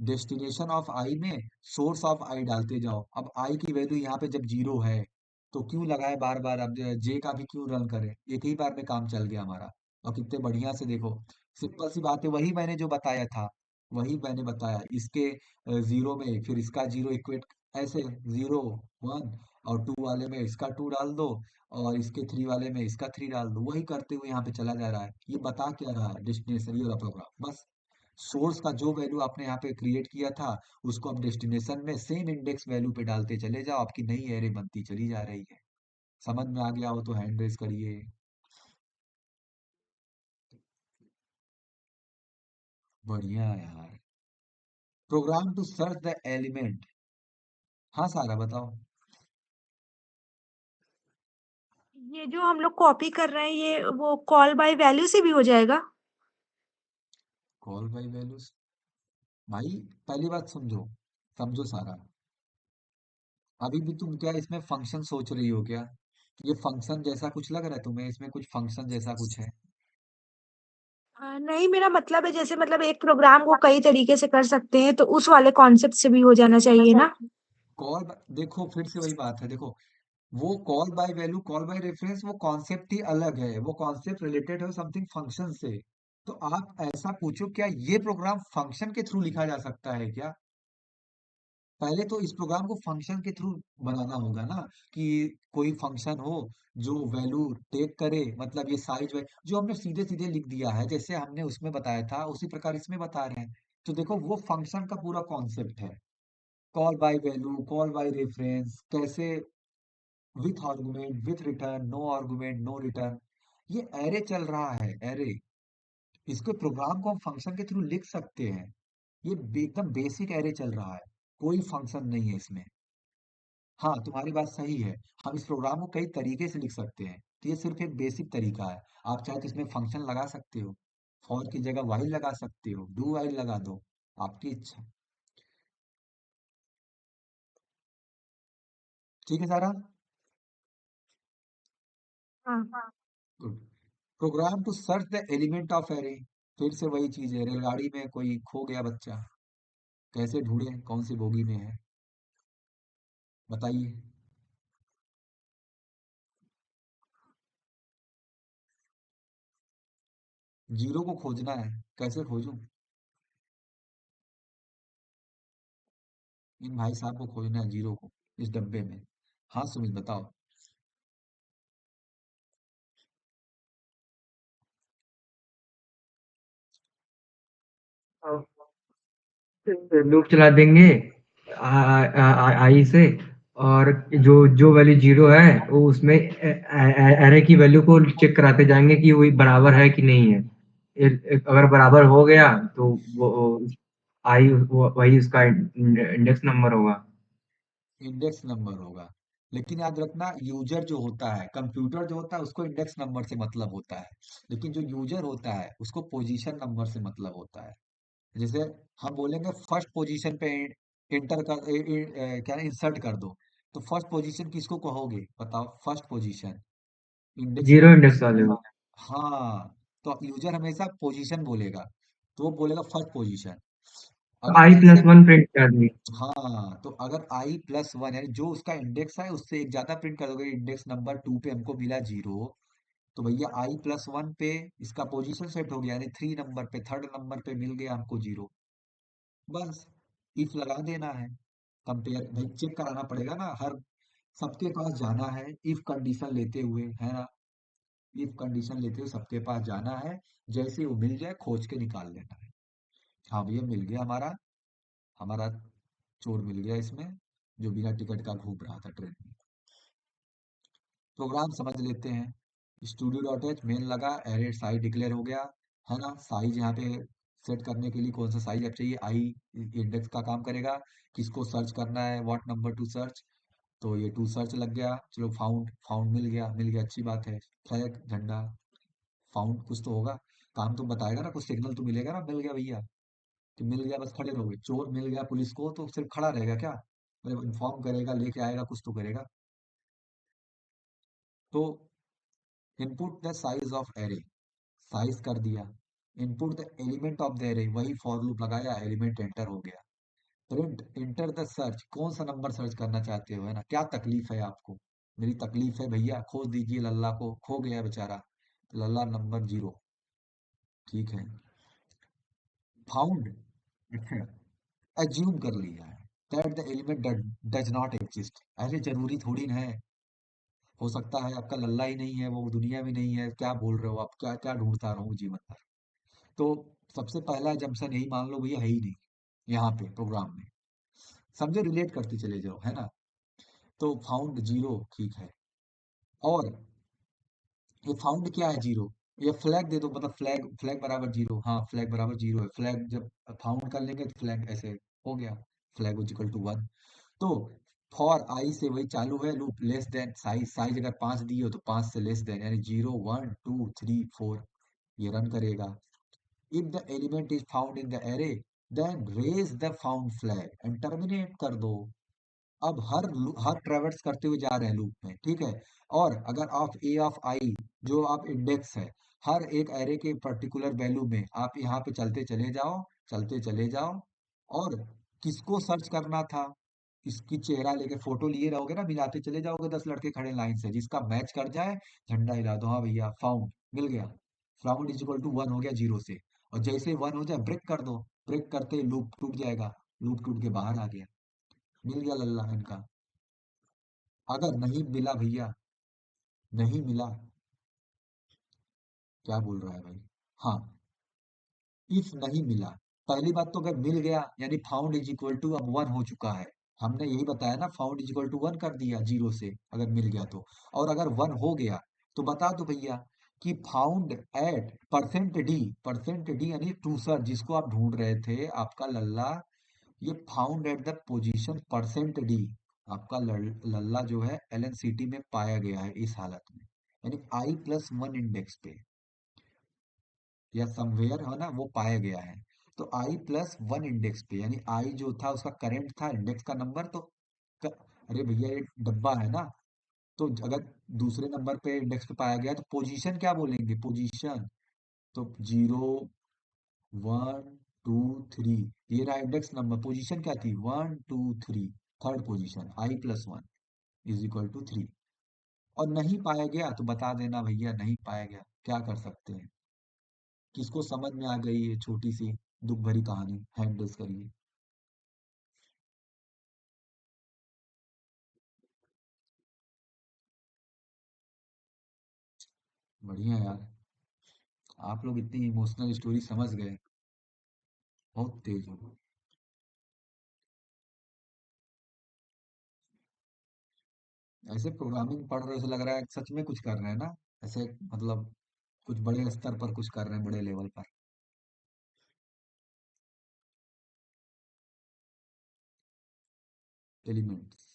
डेस्टिनेशन ऑफ आई में सोर्स ऑफ आई डालते जाओ। अब आई की वैल्यू यहाँ पे जब जीरो है तो क्यों लगाए बार बार, अब जे का भी क्यों रन करें, एक ही बार में काम चल गया हमारा। और कितने बढ़िया से देखो, सिंपल सी बात है, वही मैंने जो बताया था, वही मैंने बताया। इसके जीरो में फिर इसका जीरो इक्वेट, ऐसे जीरो वन, और टू वाले में इसका टू डाल दो, और इसके थ्री वाले में इसका थ्री डाल दो, वही करते हुए यहाँ पे चला जा रहा है। ये बता क्या रहा है, डेस्टिनेशन ये वाला प्रोग्राम बस सोर्स का जो वैल्यू आपने यहाँ पे क्रिएट किया था उसको आप डेस्टिनेशन में सेम इंडेक्स वैल्यू पे डालते चले जाओ, आपकी नई एरे बनती चली जा रही है। समझ में आ गया हो तो हैंड रेस करिए। बढ़िया यार। Program to search the element, हाँ सारा बताओ। ये जो हम लोग कॉपी कर रहे हैं ये वो कॉल बाय वैल्यू से भी हो जाएगा? कॉल बाय वैल्यूज, भाई पहली बात समझो, समझो सारा, अभी भी तुम क्या इसमें फंक्शन सोच रही हो क्या, ये फंक्शन जैसा कुछ लग रहा है तुम्हें, इसमें कुछ फंक्शन जैसा कुछ है। नहीं, मेरा मतलब है जैसे मतलब एक प्रोग्राम को कई तरीके से कर सकते हैं तो उस वाले कॉन्सेप्ट से भी हो जाना चाहिए ना? देखो फिर से वही बात है, देखो वो call by value, call by reference, वो कॉन्सेप्ट ही अलग है, वो कॉन्सेप्ट रिलेटेड है समथिंग फंक्शन से। तो आप ऐसा पूछो क्या ये प्रोग्राम फंक्शन के थ्रू लिखा जा सकता है क्या, पहले तो इस प्रोग्राम को फंक्शन के थ्रू बनाना होगा ना, कि कोई फंक्शन हो जो वैल्यू टेक करे, मतलब ये साइज जो हमने सीधे सीधे लिख दिया है जैसे हमने उसमें बताया था उसी प्रकार इसमें बता रहे हैं। तो देखो वो फंक्शन का पूरा कॉन्सेप्ट है, call by value, call by reference, कैसे with argument, with return, no argument, no return. ये एरे चल रहा है, एरे, इसके प्रोग्राम को हम फंक्शन के थ्रू लिख सकते हैं। ये एकदम बेसिक एरे चल रहा है, कोई फंक्शन नहीं है इसमें। हाँ तुम्हारी बात सही है, हम इस प्रोग्राम को कई तरीके से लिख सकते हैं, तो ये सिर्फ एक बेसिक तरीका है। आप चाहे तो इसमें फंक्शन लगा सकते हो, फॉर की जगह व्हाइल लगा सकते हो, डू व्हाइल लगा दो, आपकी इच्छा। ठीक है सारा, हाँ। Good. Program to search the element of array, फिर से वही चीज है, रेलगाड़ी में कोई खो गया बच्चा, कैसे ढूंढे कौन सी बोगी में है, बताइए। जीरो को खोजना है, कैसे खोजूं? इन भाई साहब को खोजना है जीरो को, इस डब्बे में। हाँ सुमित बताओ। लूप चला देंगे आई से, और जो जो वैल्यू जीरो है वो उसमें एरे की वैल्यू को चेक कराते जाएंगे कि वही बराबर है कि नहीं है। अगर बराबर हो गया तो वो आई वही उसका इंडेक्स नंबर होगा। इंडेक्स नंबर होगा, लेकिन याद रखना यूजर जो होता है, कंप्यूटर जो होता है उसको इंडेक्स नंबर से मतलब होता है, लेकिन जो यूजर होता है उसको पोजीशन नंबर से मतलब होता है। जैसे हम बोलेंगे फर्स्ट पोजीशन पे इंटर कर क्या इंसर्ट कर दो, तो फर्स्ट पोजीशन किसको कहोगे बताओ? First position index zero number. Index वाले को। हाँ, तो यूजर हमेशा पोजीशन बोलेगा, तो वो बोलेगा फर्स्ट पोजीशन। अगर आई जैसे प्लस वन प्रिंट कर दी। हाँ, तो अगर आई प्लस वन यानी जो उसका इंडेक्स है उससे एक ज्यादा प्रिंट कर दोगे, इंडेक्स नंबर टू पे हमको मिला जीरो, तो भैया आई प्लस वन पे इसका पोजीशन सेट हो गया, यानी थ्री नंबर पे, थर्ड नंबर पे मिल गया हमको जीरो। बस इफ लगा देना है, कंपेयर भाई चेक कराना पड़ेगा ना, हर सबके पास जाना है, इफ कंडीशन लेते हुए, है ना? इफ कंडीशन लेते हुए सबके पास जाना है, जैसे वो मिल जाए खोज के निकाल लेना है। हाँ भैया मिल गया हमारा, हमारा चोर मिल गया इसमें, जो बिना टिकट का घूम रहा था ट्रेन में। प्रोग्राम समझ लेते हैं। स्टूडियो डॉट एच मेन लगा, एरे साइज डिक्लेयर हो गया, है ना? साइज यहाँ पे सेट करने के लिए कौन सा साइज अब चाहिए, आई इंडेक्स का काम करेगा। किसको सर्च करना है, व्हाट नंबर टू सर्च, तो ये टू सर्च लग गया। चलो फाउंड, फाउंड मिल गया, मिल गया अच्छी बात है। फ्लैग झंडा, फाउंड कुछ तो होगा, काम तो बताएगा ना, कुछ सिग्नल तो मिलेगा ना, मिल गया भैया, कि मिल गया बस खड़े रहोगे। चोर मिल गया पुलिस को तो सिर्फ खड़ा रहेगा क्या? मतलब इन्फॉर्म करेगा, लेके आएगा, कुछ तो करेगा। तो input the size of array, size कर दिया। Input the element of the array, वही फॉर लूप लगाया, एलिमेंट एंटर हो गया। प्रिंट इंटर द सर्च, कौन सा नंबर सर्च करना चाहते हो, है ना? क्या तकलीफ है आपको? मेरी तकलीफ है भैया, खोज दीजिए लल्ला को, खो गया बेचारा, तो लल्ला नंबर जीरो, ठीक है। फाउंड, अच्छा, एज्यूम कर लिया है that the element does not exist, अरे जरूरी थोड़ी ना है, हो सकता है आपका लल्ला ही नहीं है, वो दुनिया में नहीं है, क्या बोल रहे हो आप, क्या क्या ढूंढता रहूं जीवन भर। तो सबसे पहला जंक्शन यही मान लो भैया, है ही नहीं यहाँ पे प्रोग्राम में, समझो, रिलेट करते चले जाओ, है ना? तो फाउंड जीरो, ठीक है। और ये फाउंड क्या है जीरो, ये फ्लैग दे दो, मतलब फ्लैग, फ्लैग बराबर जीरो, हाँ फ्लैग बराबर जीरो है, फ्लैग जब फाउंड कर लेंगे तो फ्लैग ऐसे हो गया, फ्लैग इक्वल टू वन। तो फॉर आई से वही चालू है loop, less than size, size अगर पांच दी हो तो पांच से लेस देन, यानी zero one two three four, ये रन करेगा। If the element is found in the array, then raise the found flag and terminate कर दो। अब हर ट्रेवर्स करते हुए जा रहे हैं लूप में, ठीक है। और अगर ऑफ ए ऑफ आई, जो आप इंडेक्स है, हर एक एरे के पर्टिकुलर वैल्यू में आप यहाँ पे चलते चले जाओ, चलते चले जाओ। और किसको सर्च करना था, इसकी चेहरा लेके फोटो लिए रहोगे ना, मिलाते चले जाओगे, 10 लड़के खड़े लाइन से, जिसका मैच कर जाए झंडा हिला दो, हाँ भैया फाउंड मिल गया। Found is equal to one हो गया जीरो से, और जैसे वन हो जाए ब्रेक कर दो, ब्रेक करते ही लूप टूट जाएगा, लूप टूट के बाहर आ गया, मिल गया लल्ला इनका। अगर नहीं मिला भैया, नहीं मिला, क्या बोल रहा है भाई? हाँ, इफ नहीं मिला, पहली बात तो अगर मिल गया यानी फाउंड इज इक्वल टू अब वन हो चुका है, हमने यही बताया ना, found is equal to one कर दिया जीरो से, अगर मिल गया तो। और अगर वन हो गया तो बता दो भैया कि फाउंड एट परसेंट डी यानी टू सर, जिसको आप ढूंढ रहे थे आपका लल्ला, ये found at the position percent D, आपका लल्ला जो है एलएनसीटी में पाया गया है इस हालत में, यानी आई प्लस वन इंडेक्स पे, या समवेयर है ना, वो पाया गया है। तो आई प्लस वन इंडेक्स पे, यानी आई जो था उसका करेंट था इंडेक्स का नंबर, तो क, अरे भैया ये डब्बा है ना, तो अगर दूसरे नंबर पे इंडेक्स पे पाया गया तो पोजीशन क्या बोलेंगे, पोजीशन, तो जीरो 1 2 3, ये रहा इंडेक्स नंबर, पोजीशन क्या थी 1 2 3, third position i+1 is equal to 3। और नहीं पाया गया तो बता देना भैया नहीं पाया गया, क्या कर सकते हैं। किसको समझ में आ गई ये छोटी सी दुख भरी कहानी, हैंड रेस करिए। बढ़िया यार, आप लोग इतनी इमोशनल स्टोरी समझ गए, बहुत तेज हो। ऐसे प्रोग्रामिंग पढ़ रहे हो, ऐसे लग रहा है सच में कुछ कर रहे हैं ना, ऐसे मतलब कुछ बड़े स्तर पर कुछ कर रहे हैं, बड़े लेवल पर। एलिमेंट्स,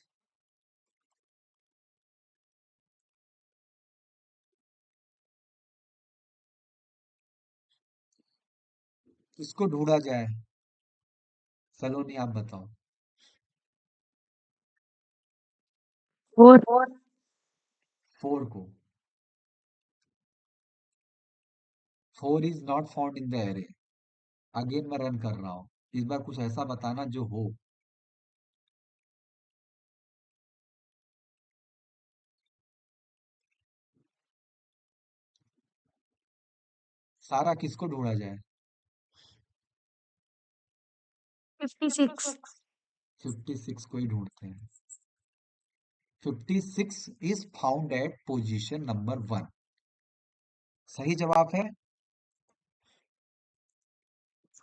किसको ढूंढा जाए, सलोनी आप बताओ। और 4 को, 4 is not found in the array. Again मैं रन कर रहा हूँ, इस बार कुछ ऐसा बताना जो हो। सारा किसको ढूंढा जाए, 56। 56 को ही ढूंढते हैं। 56 is found at position number 1, सही जवाब है।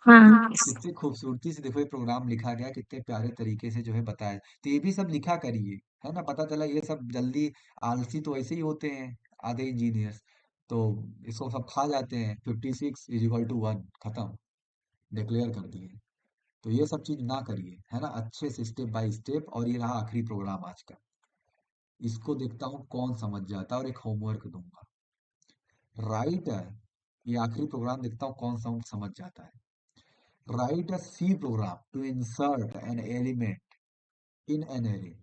हाँ। कितनी खूबसूरती से देखो ये प्रोग्राम लिखा गया, कितने प्यारे तरीके से जो है बताया। तो ये भी सब लिखा करिए, है ना, पता चला ये सब जल्दी, आलसी तो ऐसे ही होते हैं आधे इंजीनियर्स, तो इसको सब खा जाते हैं। 56 = 1, खत्म, डिक्लेयर कर दिए। तो ये सब चीज ना करिए, है ना, अच्छे से स्टेप बाय स्टेप। और ये रहा आखिरी प्रोग्राम आज का, इसको देखता हूँ कौन समझ जाता है, और एक होमवर्क दूंगा। राइट है, ये आखिरी प्रोग्राम देखता हूँ कौन समझ जाता है। Write a C program to insert an element in an array.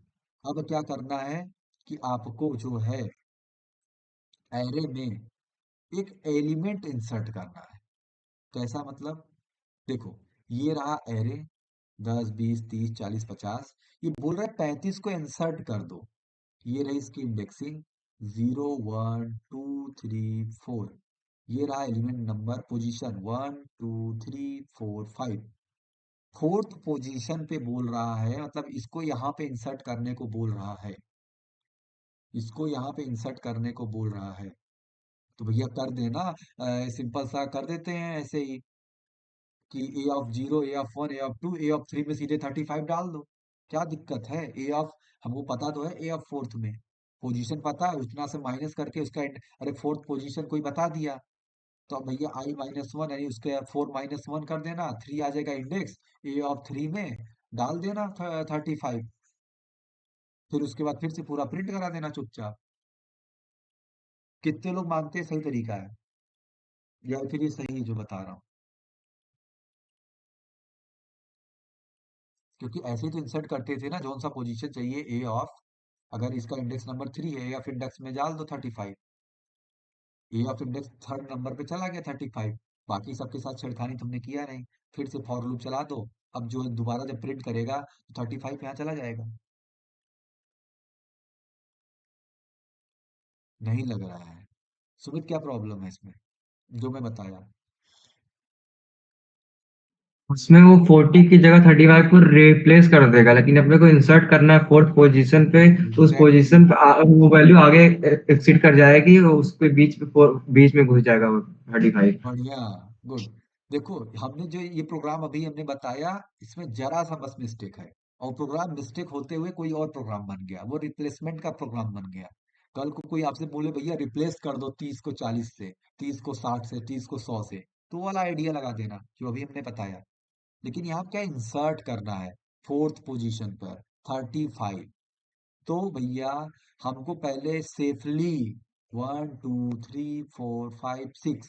अब क्या करना है कि आपको जो है एरे में एक एलिमेंट इंसर्ट करना है। कैसा मतलब, देखो ये रहा एरे, 10 20 30 40 50, ये बोल रहा है 35 को इंसर्ट कर दो। ये रही इसकी इंडेक्सिंग, 0 1 2 3 4। ये रहा element number, position 1 2 3 4 5। Fourth position पे बोल रहा है, मतलब इसको यहाँ पे इंसर्ट करने को बोल रहा है, इसको यहाँ पे इंसर्ट करने को बोल रहा है। तो भैया कर देना, सिंपल सा कर देते हैं ऐसे ही, कि A(0), A(1), A(2), A(3) में सीधे 35 डाल दो। क्या दिक्कत है, ए ऑफ, हमको पता तो है A(4) में पोजीशन पता है, उतना से माइनस करके उसका अरे फोर्थ पोजीशन कोई बता दिया, तो अब भैया I-1 यानी उसके 4 - 1 कर देना, 3 आ जाएगा इंडेक्स, A(3) में डाल देना 35। फिर उसके बाद फिर से पूरा प्रिंट करा देना चुपचाप। कितने लोग मानते हैं सही तरीका है, या फिर ये सही है जो बता रहा हूँ। क्योंकि ऐसे ही तो इंसर्ट करते थे ना, जोन सा पोजीशन चाहिए ए ऑफ, अगर इसका इंडेक्स नंबर 3 है, या फिर इंडेक्स में डाल दो 35, ए ऑफ इंडेक्स थर्ड नंबर पे चला गया 35। बाकी सबके साथ छेड़खानी तुमने किया नहीं, फिर से फॉर लूप चला दो। अब जो है दोबारा जब प्रिंट करेगा तो 35 यहाँ चला जाएगा। नहीं लग रहा है, सुमित क्या प्रॉब्लम है इसमें, जो मैं बताया। उसमें वो 40 की जगह 35 को रिप्लेस कर देगा, लेकिन अपने को इंसर्ट करना है फोर्थ पोजीशन पे, तो उस एग्जैक्टली, पोजीशन पे वो वैल्यू आगे एक्सीड कर जाएगी, और उसके बीच में घुस जाएगा वो 35। बढ़िया, गुड। देखो हमने जो ये प्रोग्राम अभी हमने बताया, इसमें जरा सा बस मिस्टेक है, और प्रोग्राम मिस्टेक होते हुए कोई और प्रोग्राम बन गया, वो रिप्लेसमेंट का प्रोग्राम बन गया। कल को कोई आपसे बोले भैया रिप्लेस कर दो 30 को 40 से, 30 को 60 से, 30 को 100 से, तो वो वाला आइडिया लगा देना जो अभी हमने बताया। लेकिन यहाँ क्या इंसर्ट करना है फोर्थ पोजीशन पर 35। तो भैया हमको पहले सेफली 1 2 3 4 5 6,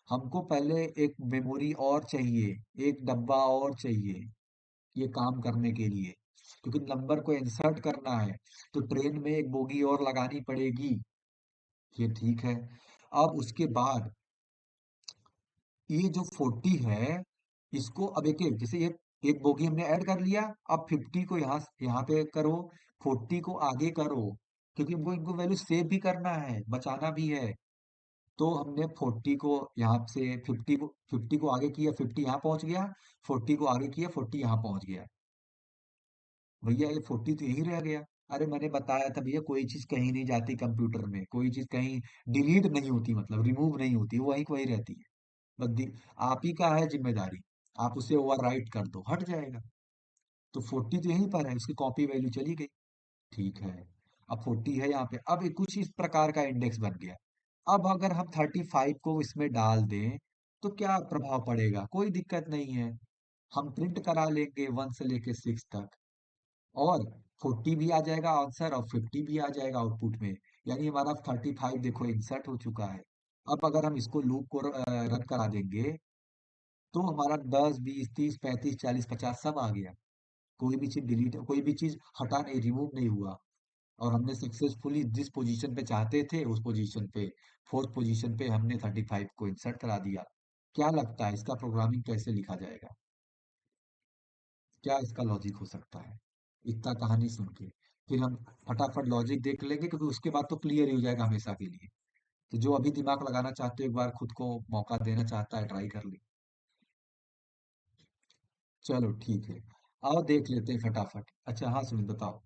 हमको पहले एक मेमोरी और चाहिए, एक डब्बा और चाहिए ये काम करने के लिए, क्योंकि नंबर को इंसर्ट करना है तो ट्रेन में एक बोगी और लगानी पड़ेगी। ये ठीक है। अब उसके बाद ये जो 40 है, इसको अब एक एक जैसे एक बोगी हमने ऐड कर लिया, अब 50 को यहाँ यहाँ पे करो, 40 को आगे करो, क्योंकि हमको इनको वैल्यू सेव भी करना है, बचाना भी है। तो हमने 40 को यहाँ से 50 को आगे किया, 50 यहाँ पहुंच गया, 40 को आगे किया, 40 यहाँ पहुंच गया। भैया ये 40 तो यही रह गया। अरे मैंने बताया था भैया, कोई चीज कहीं नहीं जाती कंप्यूटर में, कोई चीज कहीं डिलीट नहीं होती, मतलब रिमूव नहीं होती, वो वहीं की वहीं रहती है। बस आप ही का है जिम्मेदारी, आप उसे ओवरराइट कर दो, हट जाएगा। तो 40 तो यहीं पर है, उसकी कॉपी वैल्यू चली गई। ठीक है, अब 40 है यहाँ पे, अब कुछ इस प्रकार का इंडेक्स बन गया। अब अगर हम 35 को इसमें डाल दें तो क्या प्रभाव पड़ेगा? कोई दिक्कत नहीं है, हम प्रिंट करा लेंगे 1 से लेके 6 तक, और 40 भी आ जाएगा आंसर और 50 भी आ जाएगा आउटपुट में। यानी हमारा 35 देखो इंसर्ट हो चुका है। अब अगर हम इसको लूप को रन करा देंगे तो हमारा 10 20 30 35 40 50 सब आ गया। कोई भी चीज डिलीट, कोई भी चीज हटा नहीं, रिमूव नहीं हुआ, और हमने सक्सेसफुली जिस पोजीशन पे चाहते थे उस पोजीशन पे, फोर्थ पोजीशन पे हमने 35 को इंसर्ट करा दिया। क्या लगता है इसका प्रोग्रामिंग कैसे लिखा जाएगा? क्या इसका लॉजिक हो सकता है? इतना कहानी सुन के फिर हम फटाफट लॉजिक देख लेंगे, क्योंकि उसके बाद तो क्लियर ही हो जाएगा हमेशा के लिए। तो जो अभी दिमाग लगाना चाहते हो, एक बार खुद को मौका देना चाहता है, ट्राई कर ले। चलो ठीक है, आओ देख लेते हैं फटाफट। अच्छा हाँ सुमित बताओ।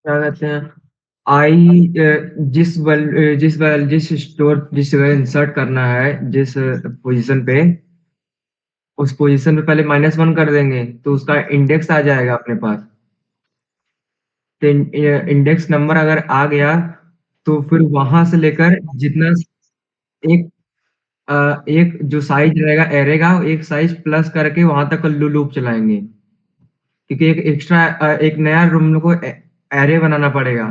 क्या कहते हैं, आई जिस स्टोर जिस जगह इंसर्ट करना है, जिस पोजीशन पे, उस पोजीशन पे पहले -1 कर देंगे तो उसका इंडेक्स आ जाएगा अपने पास। तो इंडेक्स नंबर अगर आ गया तो फिर वहां से लेकर जितना एक एक जो साइज रहेगा एरे का, एक साइज प्लस करके वहां तक लूप चलाएंगे, क्योंकि एक एक्स्ट्रा एक नया रूम को एरे बनाना पड़ेगा।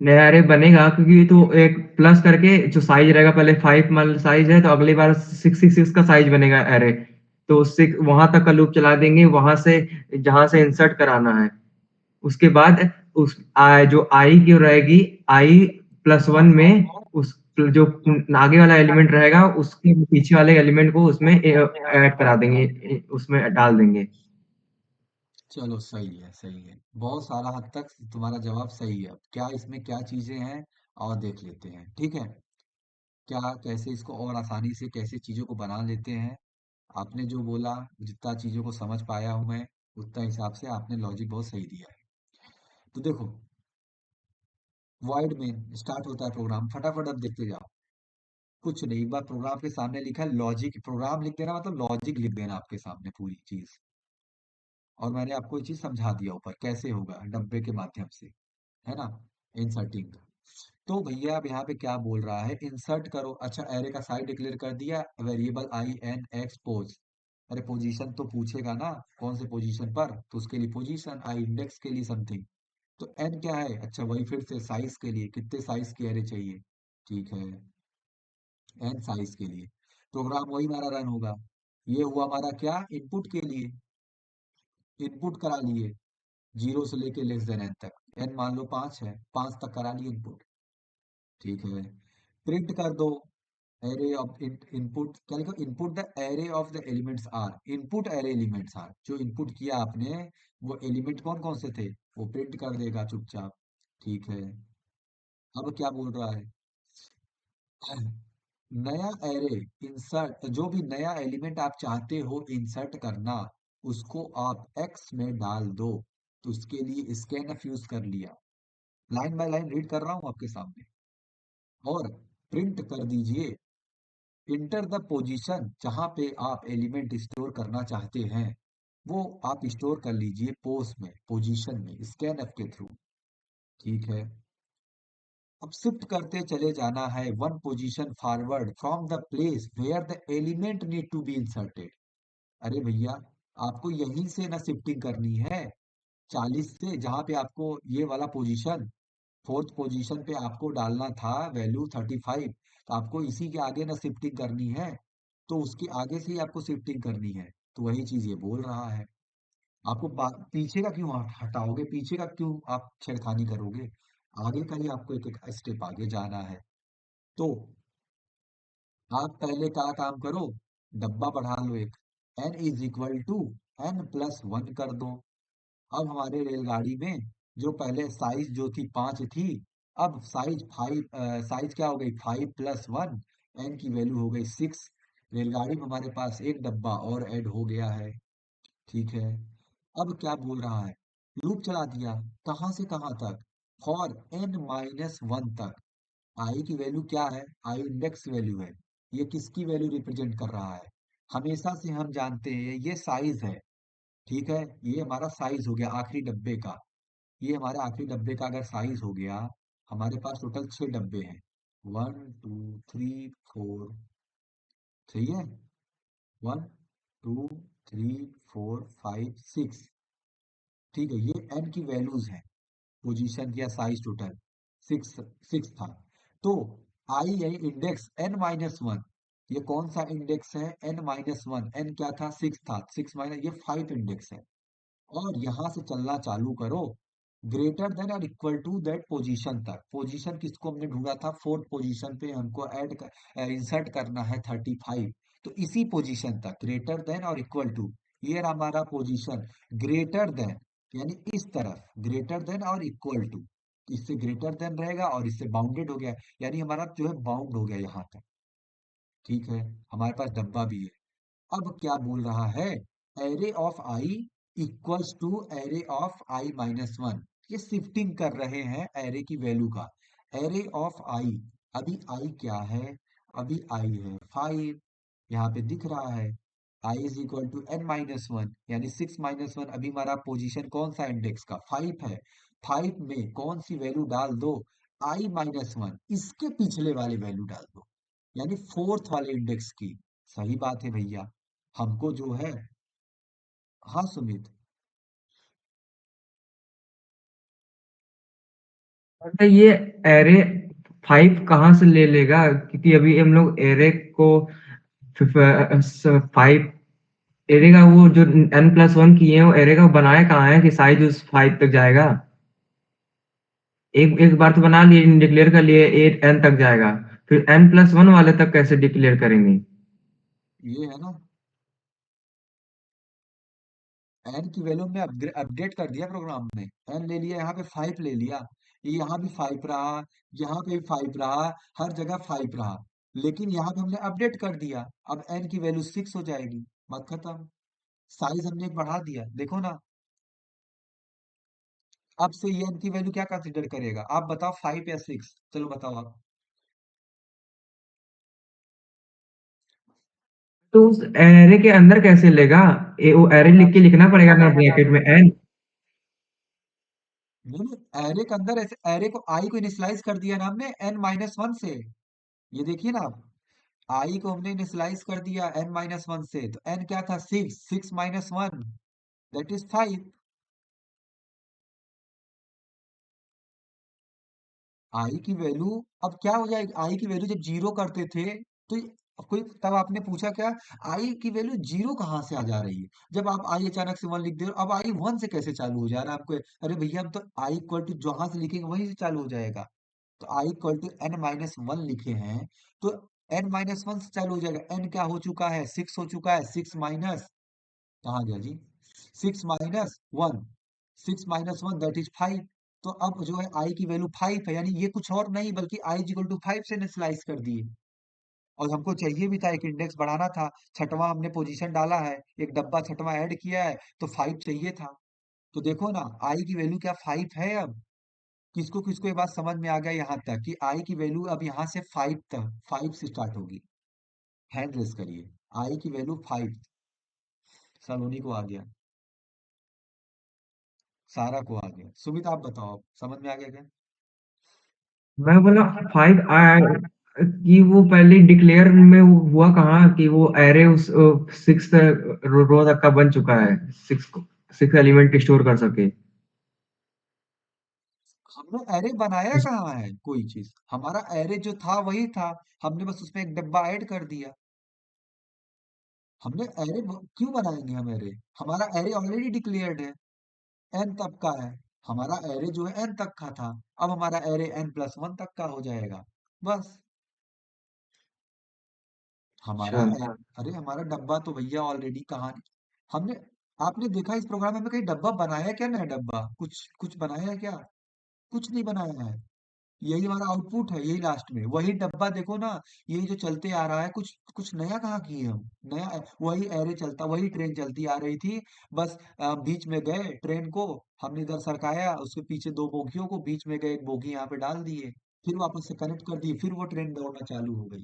नया एरे बनेगा क्योंकि तो एक प्लस करके जो साइज रहेगा, पहले 5 मान साइज है तो अगली बार 666 का साइज बनेगा एरे। तो उससे वहां तक का लूप चला देंगे, वहां से जहां से इंसर्ट कराना है। उसके बाद जो आई की रहेगी, आई +1 में उस जो आगे वाला एलिमेंट रहेगा उसके पीछे वाले एलिमेंट को उसमें ऐड करा देंगे, उसमें डाल देंगे। चलो सही है, सही है, बहुत सारा हद तक तुम्हारा जवाब सही है। अब क्या इसमें क्या चीजें हैं और देख लेते हैं, ठीक है? क्या कैसे इसको और आसानी से कैसे चीजों को बना लेते हैं। आपने जो बोला, जितना चीजों को समझ पाया हूं मैं, उतना हिसाब से आपने लॉजिक बहुत सही दिया है। तो देखो, वॉइड में स्टार्ट होता है प्रोग्राम, फटाफट अब देखते जाओ। कुछ नहीं, एक बार प्रोग्राम के सामने लिखा है लॉजिक, प्रोग्राम लिख देना मतलब लॉजिक लिख देना आपके सामने पूरी चीज। और मैंने आपको ये चीज समझा दिया ऊपर कैसे होगा, डब्बे के माध्यम से, है ना, इंसर्टिंग। तो भैया अब यहाँ पे क्या बोल रहा है, इंसर्ट करो। अच्छा, एरे का साइज डिक्लेयर कर दिया, variable I N X pos. अरे पोजीशन तो पूछेगा ना, कौन से पोजीशन पर, तो उसके लिए पोजीशन, आई इंडेक्स के लिए समथिंग। तो एन क्या है? अच्छा वही फिर से साइज के लिए, कितने साइज की एरे चाहिए? ठीक है, एन साइज के लिए। प्रोग्राम वही हमारा रन होगा। ये हुआ हमारा क्या, इनपुट के लिए, इनपुट करा लिए 0 से लेके लेस देन एन तक। एन मान लो 5 है, 5 तक करा लिए इनपुट। ठीक है, प्रिंट कर दो, एरे ऑफ इनपुट, क्या लिखो, input the array of the elements are, input array elements are, जो इनपुट किया आपने वो एलिमेंट कौन कौन से थे वो प्रिंट कर देगा चुपचाप। ठीक है, अब क्या बोल रहा है, नया एरे इंसर्ट, जो भी नया एलिमेंट आप चाहते हो इंसर्ट करना, उसको आप एक्स में डाल दो। तो उसके लिए स्कैनफ यूज कर लिया, लाइन बाय लाइन रीड कर रहा हूं आपके सामने, और प्रिंट कर दीजिए, इंटर द पोजीशन, जहां पे आप एलिमेंट स्टोर करना चाहते हैं वो आप स्टोर कर लीजिए पोज में, पोजीशन में, स्कैनफ के थ्रू। ठीक है, अब शिफ्ट करते चले जाना है one position forward from the place where the element need to be inserted. अरे भैया, आपको यहीं से ना शिफ्टिंग करनी है, 40 से, जहां पे आपको ये वाला पोजीशन, फोर्थ पोजीशन पे आपको डालना था वैल्यू 35, तो आपको इसी के आगे ना शिफ्टिंग करनी है, तो उसके आगे से ही आपको शिफ्टिंग करनी है। तो वही चीज ये बोल रहा है। आपको पीछे का क्यों हटाओगे, पीछे का क्यों आप छेड़खानी करोगे? आगे का ही आपको एक एक स्टेप आगे जाना है। तो आप पहले क्या काम करो, डब्बा बढ़ा लो एक, n is equal to n+1 कर दो। अब हमारे रेलगाड़ी में जो पहले साइज जो थी 5 थी, अब साइज 5, साइज क्या हो गई 5+1, n की वैल्यू हो गई 6। रेलगाड़ी में हमारे पास एक डब्बा और ऐड हो गया है। ठीक है, अब क्या बोल रहा है, लूप चला दिया, कहाँ से कहाँ तक, फॉर n-1 तक। आई की वैल्यू क्या है, आई इंडेक्स वैल्यू है। ये किसकी वैल्यू रिप्रेजेंट कर रहा है, हमेशा से हम जानते हैं ये साइज है। ठीक है, ये हमारा साइज हो गया आखिरी डब्बे का। ये हमारे आखिरी डब्बे का अगर साइज हो गया, हमारे पास टोटल 6 डब्बे हैं, 1 2 3 4, सही है, 1 2 3 4 5 6। ठीक है, ये n की वैल्यूज हैं, पोजीशन या साइज टोटल 6 था। तो आई है इंडेक्स n-1, ये कौन सा इंडेक्स है, n-1, n क्या था 6 था, 6 माइनस ये 5 इंडेक्स है। और यहां से चलना चालू करो, ग्रेटर देन और इक्वल टू दैट पोजीशन तक। पोजीशन किसको हमने ढूंढा था, फोर्थ पोजीशन पे हमको इंसर्ट करना है 35। तो इसी पोजीशन तक ग्रेटर देन और इक्वल टू, ये रहा हमारा पोजीशन। ग्रेटर देन यानी इस तरफ, ग्रेटर देन और इक्वल टू, इससे ग्रेटर देन रहेगा और इससे बाउंडेड हो गया, यानी हमारा जो है बाउंड हो गया यहाँ तक। ठीक है, हमारे पास डब्बा भी है। अब क्या बोल रहा है, array of I equals to array of i-1। ये शिफ्टिंग कर रहे हैं एरे की वैल्यू का। एरे ऑफ आई, अभी आई क्या है, अभी आई है 5, यहाँ पे दिख रहा है। आई इज इक्वल टू n-1 यानी 6-1, अभी हमारा पोजीशन कौन सा इंडेक्स का 5 है। 5 में कौन सी वैल्यू डाल दो, i-1, इसके पिछले वाले वैल्यू डाल दो, यानी फोर्थ वाले इंडेक्स की। सही बात है भैया, हमको जो है, हाँ सुमित। अच्छा, ये एरे 5 कहाँ से ले लेगा, क्योंकि अभी हम लोग एरे को 5 एरे का वो जो n+1 किए हैं वो एरे का बनाया कहाँ है कि साइज उस 5 तक जाएगा। एक एक बार तो बना लिए, डिक्लेयर कर लिए 8n तक जाएगा, फिर n+1 वाले तक कैसे डिक्लेयर करेंगे। ये है ना, एन की वैल्यू में अपडेट कर दिया प्रोग्राम में, एन ले लिया, यहाँ पे 5 ले लिया, ये यहाँ भी 5 रहा, यहाँ पे भी 5 रहा, हर जगह 5 रहा। लेकिन यहाँ पे हमने अपडेट कर दिया, अब एन की वैल्यू 6 हो जाएगी, बात खत्म। साइज हमने एक बढ़ा दिया, देखो ना। अब से ये एन की वैल्यू क्या कंसिडर करेगा, आप बताओ 5 या 6, चलो बताओ आप। तो उस एरे के अंदर कैसे लेगा, वो एरे लिख के लिखना पड़ेगा ना ब्रैकेट में n। नहीं नहीं, एरे के अंदर ऐसे एरे को आई को इनिशियलाइज कर दिया ना हमने n-1 से। ये देखिए ना आप, आई को हमने इनिशियलाइज कर दिया n-1 से, तो n क्या था 6, 6-1 दैट इज 5। आई की वैल्यू अब क्या हो जाएगी, आई की वैल्यू जब जीरो करते थे, तो कोई तब आपने पूछा क्या, आई की वैल्यू जीरो कहाँ से आ जा रही है, जब आप आई अचानक से 1 लिख दे रहे हो, अब आई 1 से कैसे चालू हो जा रहा है आपको। अरे भैया हम तो आई इक्वल टू जहां से लिखेंगे वहीं से चालू हो जाएगा। तो आई इक्वल टू n-1 लिखे हैं, तो n-1 से चालू हो जाएगा। n क्या हो चुका है, 6 हो चुका है, 6 माइनस, कहाँ गया जी, 6-1, 6-1 दैट इज 5। तो अब जो है आई की वैल्यू 5 है, यानी ये कुछ और नहीं बल्कि आई इक्वल टू 5 से इनिशियलाइज कर दिए। और हमको चाहिए भी था, एक इंडेक्स बढ़ाना था, छठवां हमने पोजीशन डाला है, एक डब्बा छठवां ऐड किया है, तो 5 चाहिए था। तो देखो ना, आई की वैल्यू क्या 5 है अब। किसको किसको ये बात समझ में आ गया यहाँ तक कि आई की वैल्यू अब यहाँ से 5 तक, 5 से स्टार्ट होगी। हैंड रेस करिए, आई की वैल्यू 5, सलोनी को आ गया, सारा को आ गया, सुमित आप बताओ, आप समझ में आ गया क्या? मैं बोला 5 कि वो पहले डिक्लेयर में हुआ कहाँ कि वो एरे उस 6 रो तक का बन चुका है, 6 एलिमेंट स्टोर कर सके। हमने एरे बनाया कहाँ है कोई चीज, हमारा एरे जो था वही था, हमने बस उसमें एक डब्बा ऐड कर दिया। हमने एरे क्यों बनाएंगे हम एरे? हमारा एरे ऑलरेडी डिक्लेयर्ड है, एन तक का है। हमारा एरे जो है एन तक का था, अब हमारा एरे n+1 तक का हो जाएगा। बस हमारा अच्छा। अरे हमारा डब्बा तो भैया ऑलरेडी कहाँ, हमने, आपने देखा इस प्रोग्राम में हमने कहीं डब्बा बनाया है क्या? नया डब्बा कुछ कुछ बनाया है क्या? कुछ नहीं बनाया है। यही हमारा आउटपुट है, यही लास्ट में वही डब्बा देखो ना, यही जो चलते आ रहा है। कुछ कुछ नया कहाँ किए हम? नया वही एरे चलता, वही ट्रेन चलती आ रही थी। बस बीच में गए ट्रेन को, हमने इधर सरकाया, उसके पीछे दो बोगियों को, बीच में गए एक बोगी यहाँ पे डाल दिए, फिर वापस से कनेक्ट कर दिए, फिर वो ट्रेन दौड़ना चालू हो गई।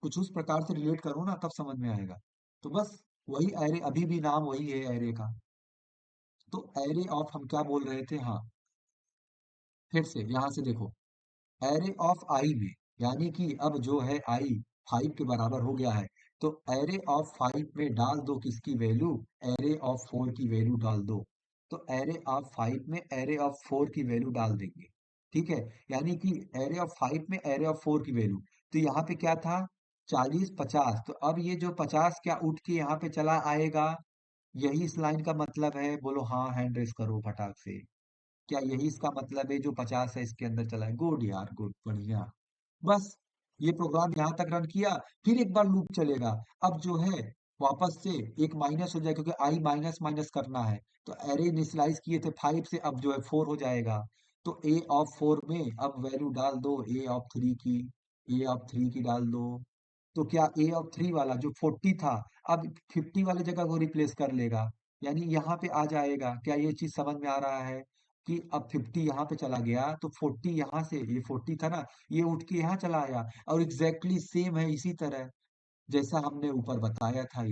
कुछ उस प्रकार से रिलेट करो ना, तब समझ में आएगा। तो बस वही एरे, अभी भी नाम वही है एरे का। तो एरे ऑफ हम क्या बोल रहे थे? हाँ, फिर से यहाँ से देखो, एरे ऑफ आई में, यानी कि अब जो है आई 5 के बराबर हो गया है, तो एरे ऑफ 5 में डाल दो किसकी वैल्यू? एरे ऑफ 4 की वैल्यू डाल दो। तो एरे ऑफ 5 में एरे ऑफ 4 की वैल्यू डाल देंगे। ठीक है, यानी कि एरे ऑफ 5 में एरे ऑफ 4 की वैल्यू, तो यहाँ पे क्या था? 40 50, तो अब ये जो 50 क्या उठ के यहाँ पे चला आएगा? यही इस लाइन का मतलब है? बोलो हाँ, हैंड रेस करो फटाक से। क्या यही इसका मतलब है जो 50 है इसके अंदर चला है? गुड यार, गुड, बढ़िया। बस ये प्रोग्राम यहाँ तक रन किया, फिर एक बार लूप चलेगा। अब जो है वापस से एक माइनस हो जाएगा, क्योंकि आई माइनस माइनस करना है। तो एरे इनिशियलाइज किए थे 5 से, अब जो है 4 हो जाएगा। तो ए ऑफ 4 में अब वैल्यू डाल दो ए ऑफ 3 की, ए ऑफ 3 की डाल दो। तो क्या ए ऑफ 3 वाला जो 40 था, अब 50 वाले जगह को रिप्लेस कर लेगा, यानी यहाँ पे आ जाएगा। क्या ये चीज समझ में आ रहा है कि अब 50 यहाँ पे चला गया, तो 40 यहाँ से, ये 40 था ना, ये उठ के यहाँ चला आया, और एग्जैक्टली सेम है इसी तरह जैसा हमने ऊपर बताया था।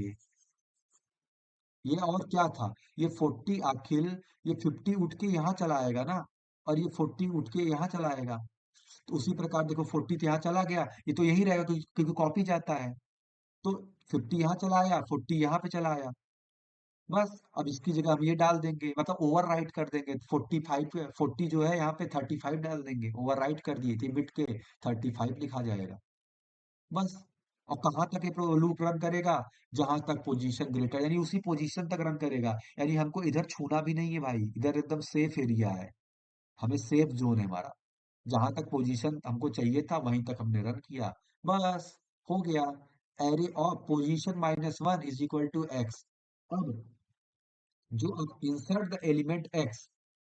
ये और क्या था? ये 40 आखिर, ये 50 उठ के यहाँ चला आएगा ना, और ये 40 उठ के यहाँ चला आएगा। तो उसी प्रकार देखो, 40 तो यहाँ चला गया, ये तो यही रहेगा क्योंकि कॉपी जाता है। तो 50 यहाँ चला आया, 40 यहाँ पे चला आया। बस अब इसकी जगह हम ये डाल देंगे, मतलब ओवर राइट कर देंगे। 45, 40 जो है यहाँ पे 35 डाल देंगे, ओवर राइट कर दिए थे, मिट के 35 लिखा जाएगा। बस। और कहाँ तक ये लूप रन करेगा? जहां तक पोजीशन ग्रेटर, यानी उसी पोजीशन तक रन करेगा। यानी हमको इधर छूना भी नहीं है भाई, इधर एकदम सेफ एरिया है, हमें सेफ जोन है हमारा। जहां तक पोजीशन हमको चाहिए था वहीं तक हमने रन किया, बस हो गया। Array of position -1 is equal to X. अब जो अब insert the element X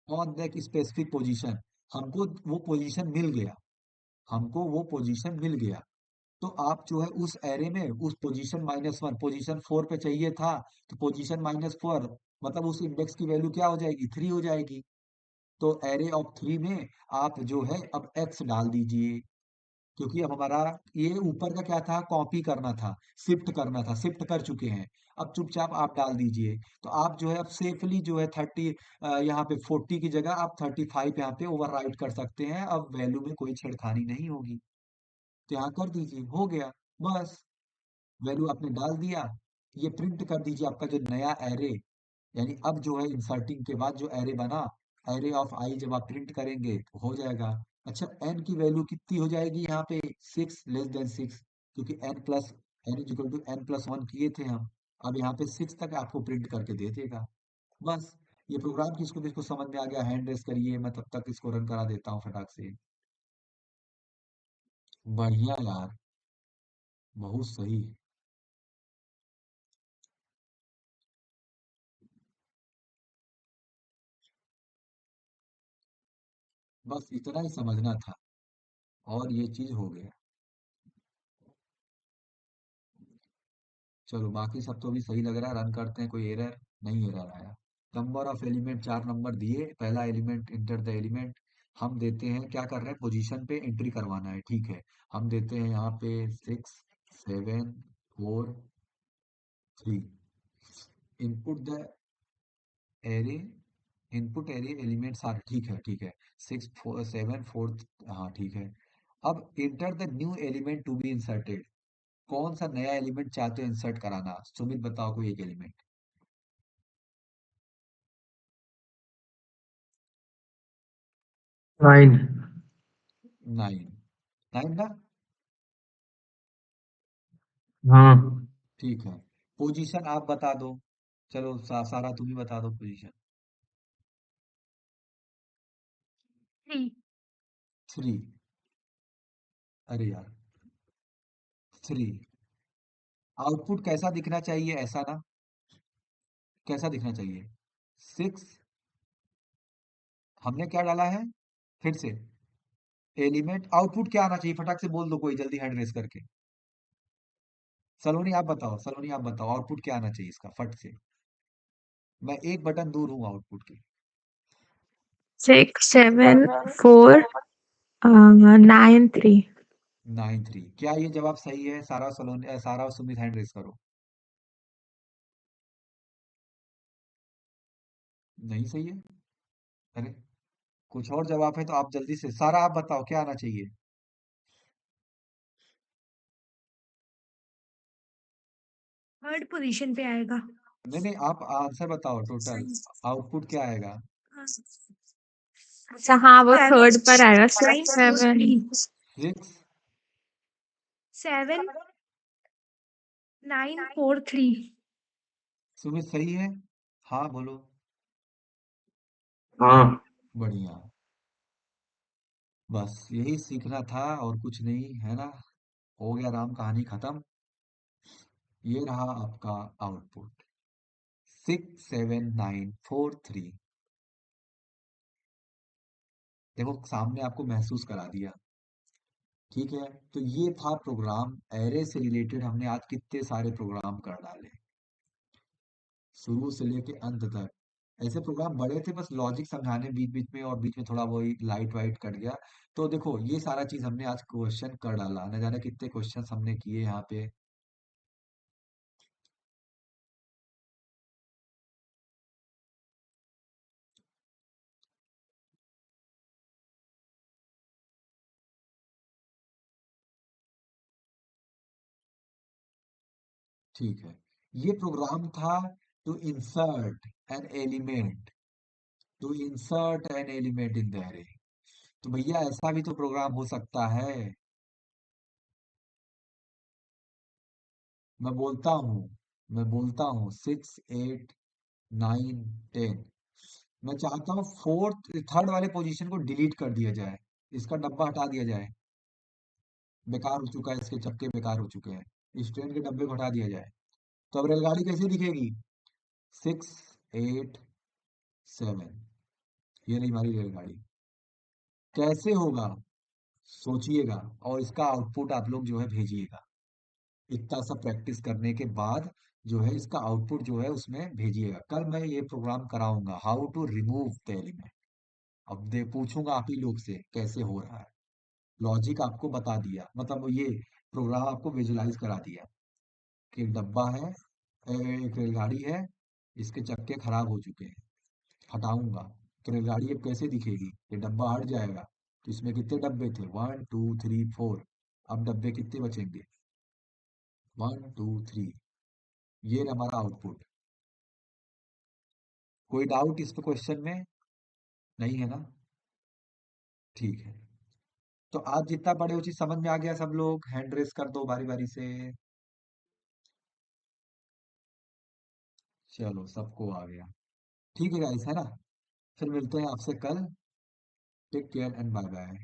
on that specific position, हमको वो पोजीशन मिल गया, हमको वो पोजीशन मिल गया। तो आप जो है उस एरे में उस पोजीशन -1, पोजीशन 4 पे चाहिए था, तो पोजीशन -4, मतलब उस इंडेक्स की वैल्यू क्या हो जाएगी? 3 हो जाएगी। तो एरे ऑफ 3 में आप जो है अब एक्स डाल दीजिए, क्योंकि अब हमारा ये ऊपर का क्या था? कॉपी करना था, शिफ्ट करना था, शिफ्ट कर चुके हैं। अब चुपचाप आप डाल दीजिए। तो आप जो है अब सेफली जो है 30, यहाँ पे 40 की जगह आप 35 यहाँ पे ओवर राइट कर सकते हैं, अब वैल्यू में कोई छेड़खानी नहीं होगी। तो यहाँ कर दीजिए, हो गया। बस वैल्यू आपने डाल दिया, ये प्रिंट कर दीजिए आपका जो नया एरे, यानी अब जो है इंसर्टिंग के बाद जो एरे बना, एरे ऑफ आई जब आप प्रिंट करेंगे तो हो जाएगा। अच्छा, एन की वैल्यू कितनी हो जाएगी यहाँ पे? 6 < 6, क्योंकि N is equal to n+1 किए थे हम। अब यहाँ पे 6 तक आपको प्रिंट करके दे देगा। बस ये प्रोग्राम किसको किसको समझ में आ गया? हैंड रेस करिए, मैं तब तक इसको रन करा देता हूँ फटाक से। बढ़िया यार, बहुत सही। बस इतना ही समझना था, और ये चीज हो गया। चलो बाकी सब तो अभी सही लग रहा है, रन करते हैं, कोई एरर नहीं, एरर आया। नंबर ऑफ एलिमेंट 4 नंबर दिए, पहला एलिमेंट इंटर द एलिमेंट। हम देते हैं, क्या कर रहे हैं? पोजीशन पे एंट्री करवाना है, ठीक है। हम देते हैं यहाँ पे 6 7 4 3। Input the array, input array elements are, ठीक है ठीक है। 6 4 7 4, हाँ ठीक है। अब enter the new element to be inserted, कौन सा नया एलिमेंट चाहते हो इंसर्ट कराना? सुमित बताओ कोई एक एलिमेंट। 9। 9, 9 ना? हाँ। ठीक है। पोजीशन आप बता दो। चलो सारा तुम ही बता दो पोजीशन। 3। 3। अरे यार, 3। आउटपुट कैसा दिखना चाहिए, ऐसा ना? कैसा दिखना चाहिए? 6। हमने क्या डाला है? फिर से एलिमेंट आउटपुट क्या आना चाहिए, फटाक से बोल दो कोई, जल्दी हैंड रेस करके। सलोनी आप बताओ, सलोनी आप बताओ, आउटपुट क्या आना चाहिए इसका, फट से। मैं एक बटन दूर हूँ आउटपुट के। 6 7 4 9 3। 9 3। क्या ये जवाब सही है? सारा सलोनी, सारा और सुमित हैंड रेस करो। नहीं सही है? अरे, कुछ और जवाब है तो आप जल्दी से, सारा आप बताओ क्या आना चाहिए। थर्ड पोजीशन पे आएगा। नहीं नहीं, आप आंसर बताओ टोटल। आउटपुट क्या आएगा? अच्छा हाँ, वो थर्ड पर आएगा। 7 6। 7 9 4 3। सुमित सही है? हाँ बोलो। हाँ। बढ़िया। बस यही सीखना था और कुछ नहीं, है ना? हो गया, राम कहानी खत्म। ये रहा आपका आउटपुट। 6 7 9 4 3। देखो सामने आपको महसूस करा दिया। ठीक है। तो ये था प्रोग्राम, एरे से रिलेटेड हमने आज कितने सारे प्रोग्राम कर डाले, शुरू से लेके अंत तक। ऐसे प्रोग्राम बड़े थे, बस लॉजिक समझाने बीच बीच में, और बीच में थोड़ा वही लाइट वाइट कट गया। तो देखो ये सारा चीज हमने आज क्वेश्चन कर डाला, न जाने कितने क्वेश्चन हमने किए यहाँ पे। ठीक है। ये प्रोग्राम था to insert an element, to insert an element in the array। तो भैया ऐसा भी तो प्रोग्राम हो सकता है। मैं बोलता हूँ, मैं बोलता हूँ 6 8 9 10। मैं चाहता हूँ फोर्थ थर्ड वाले पोजीशन को डिलीट कर दिया जाए, इसका डब्बा हटा दिया जाए। बेकार हो चुका है, इसके चक्के बेकार हो चुके हैं। इस ट्रेन के डब्बे को हटा दिया जाए। तो अब रेलगाड़ी कैसे दिखेगी? 6 8 7। ये रही हमारी रेलगाड़ी। कैसे होगा? सोचिएगा, और इसका आउटपुट आप लोग जो है भेजिएगा। इतना सब प्रैक्टिस करने के बाद जो है इसका आउटपुट जो है उसमें भेजिएगा। कल मैं ये प्रोग्राम कराऊंगा, how to remove the element. अब दे पूछूंगा आप ही लोग से कैसे हो रहा है। लॉजिक आपको बता दिया, मतलब ये प्रोग्राम आपको विजुलाइज करा दिया कि एक डब्बा है, एक रेलगाड़ी है, इसके चक्के खराब हो चुके हैं, हटाऊंगा। तो रेलगाड़ी अब कैसे दिखेगी? ये डब्बा हट जाएगा। तो इसमें कितने डब्बे थे? 1 2 3 4। अब डब्बे कितने बचेंगे? 1 2 3। ये रहा हमारा आउटपुट। कोई डाउट इस पे क्वेश्चन में? नहीं है ना? ठीक है। तो आप जितना पढ़े वो चीज समझ में आ गया? सब लोग हैंड रेस कर दो बारी बारी से। चलो सबको आ गया। ठीक है गाइस, है ना? फिर मिलते हैं आपसे कल। Take care and bye bye.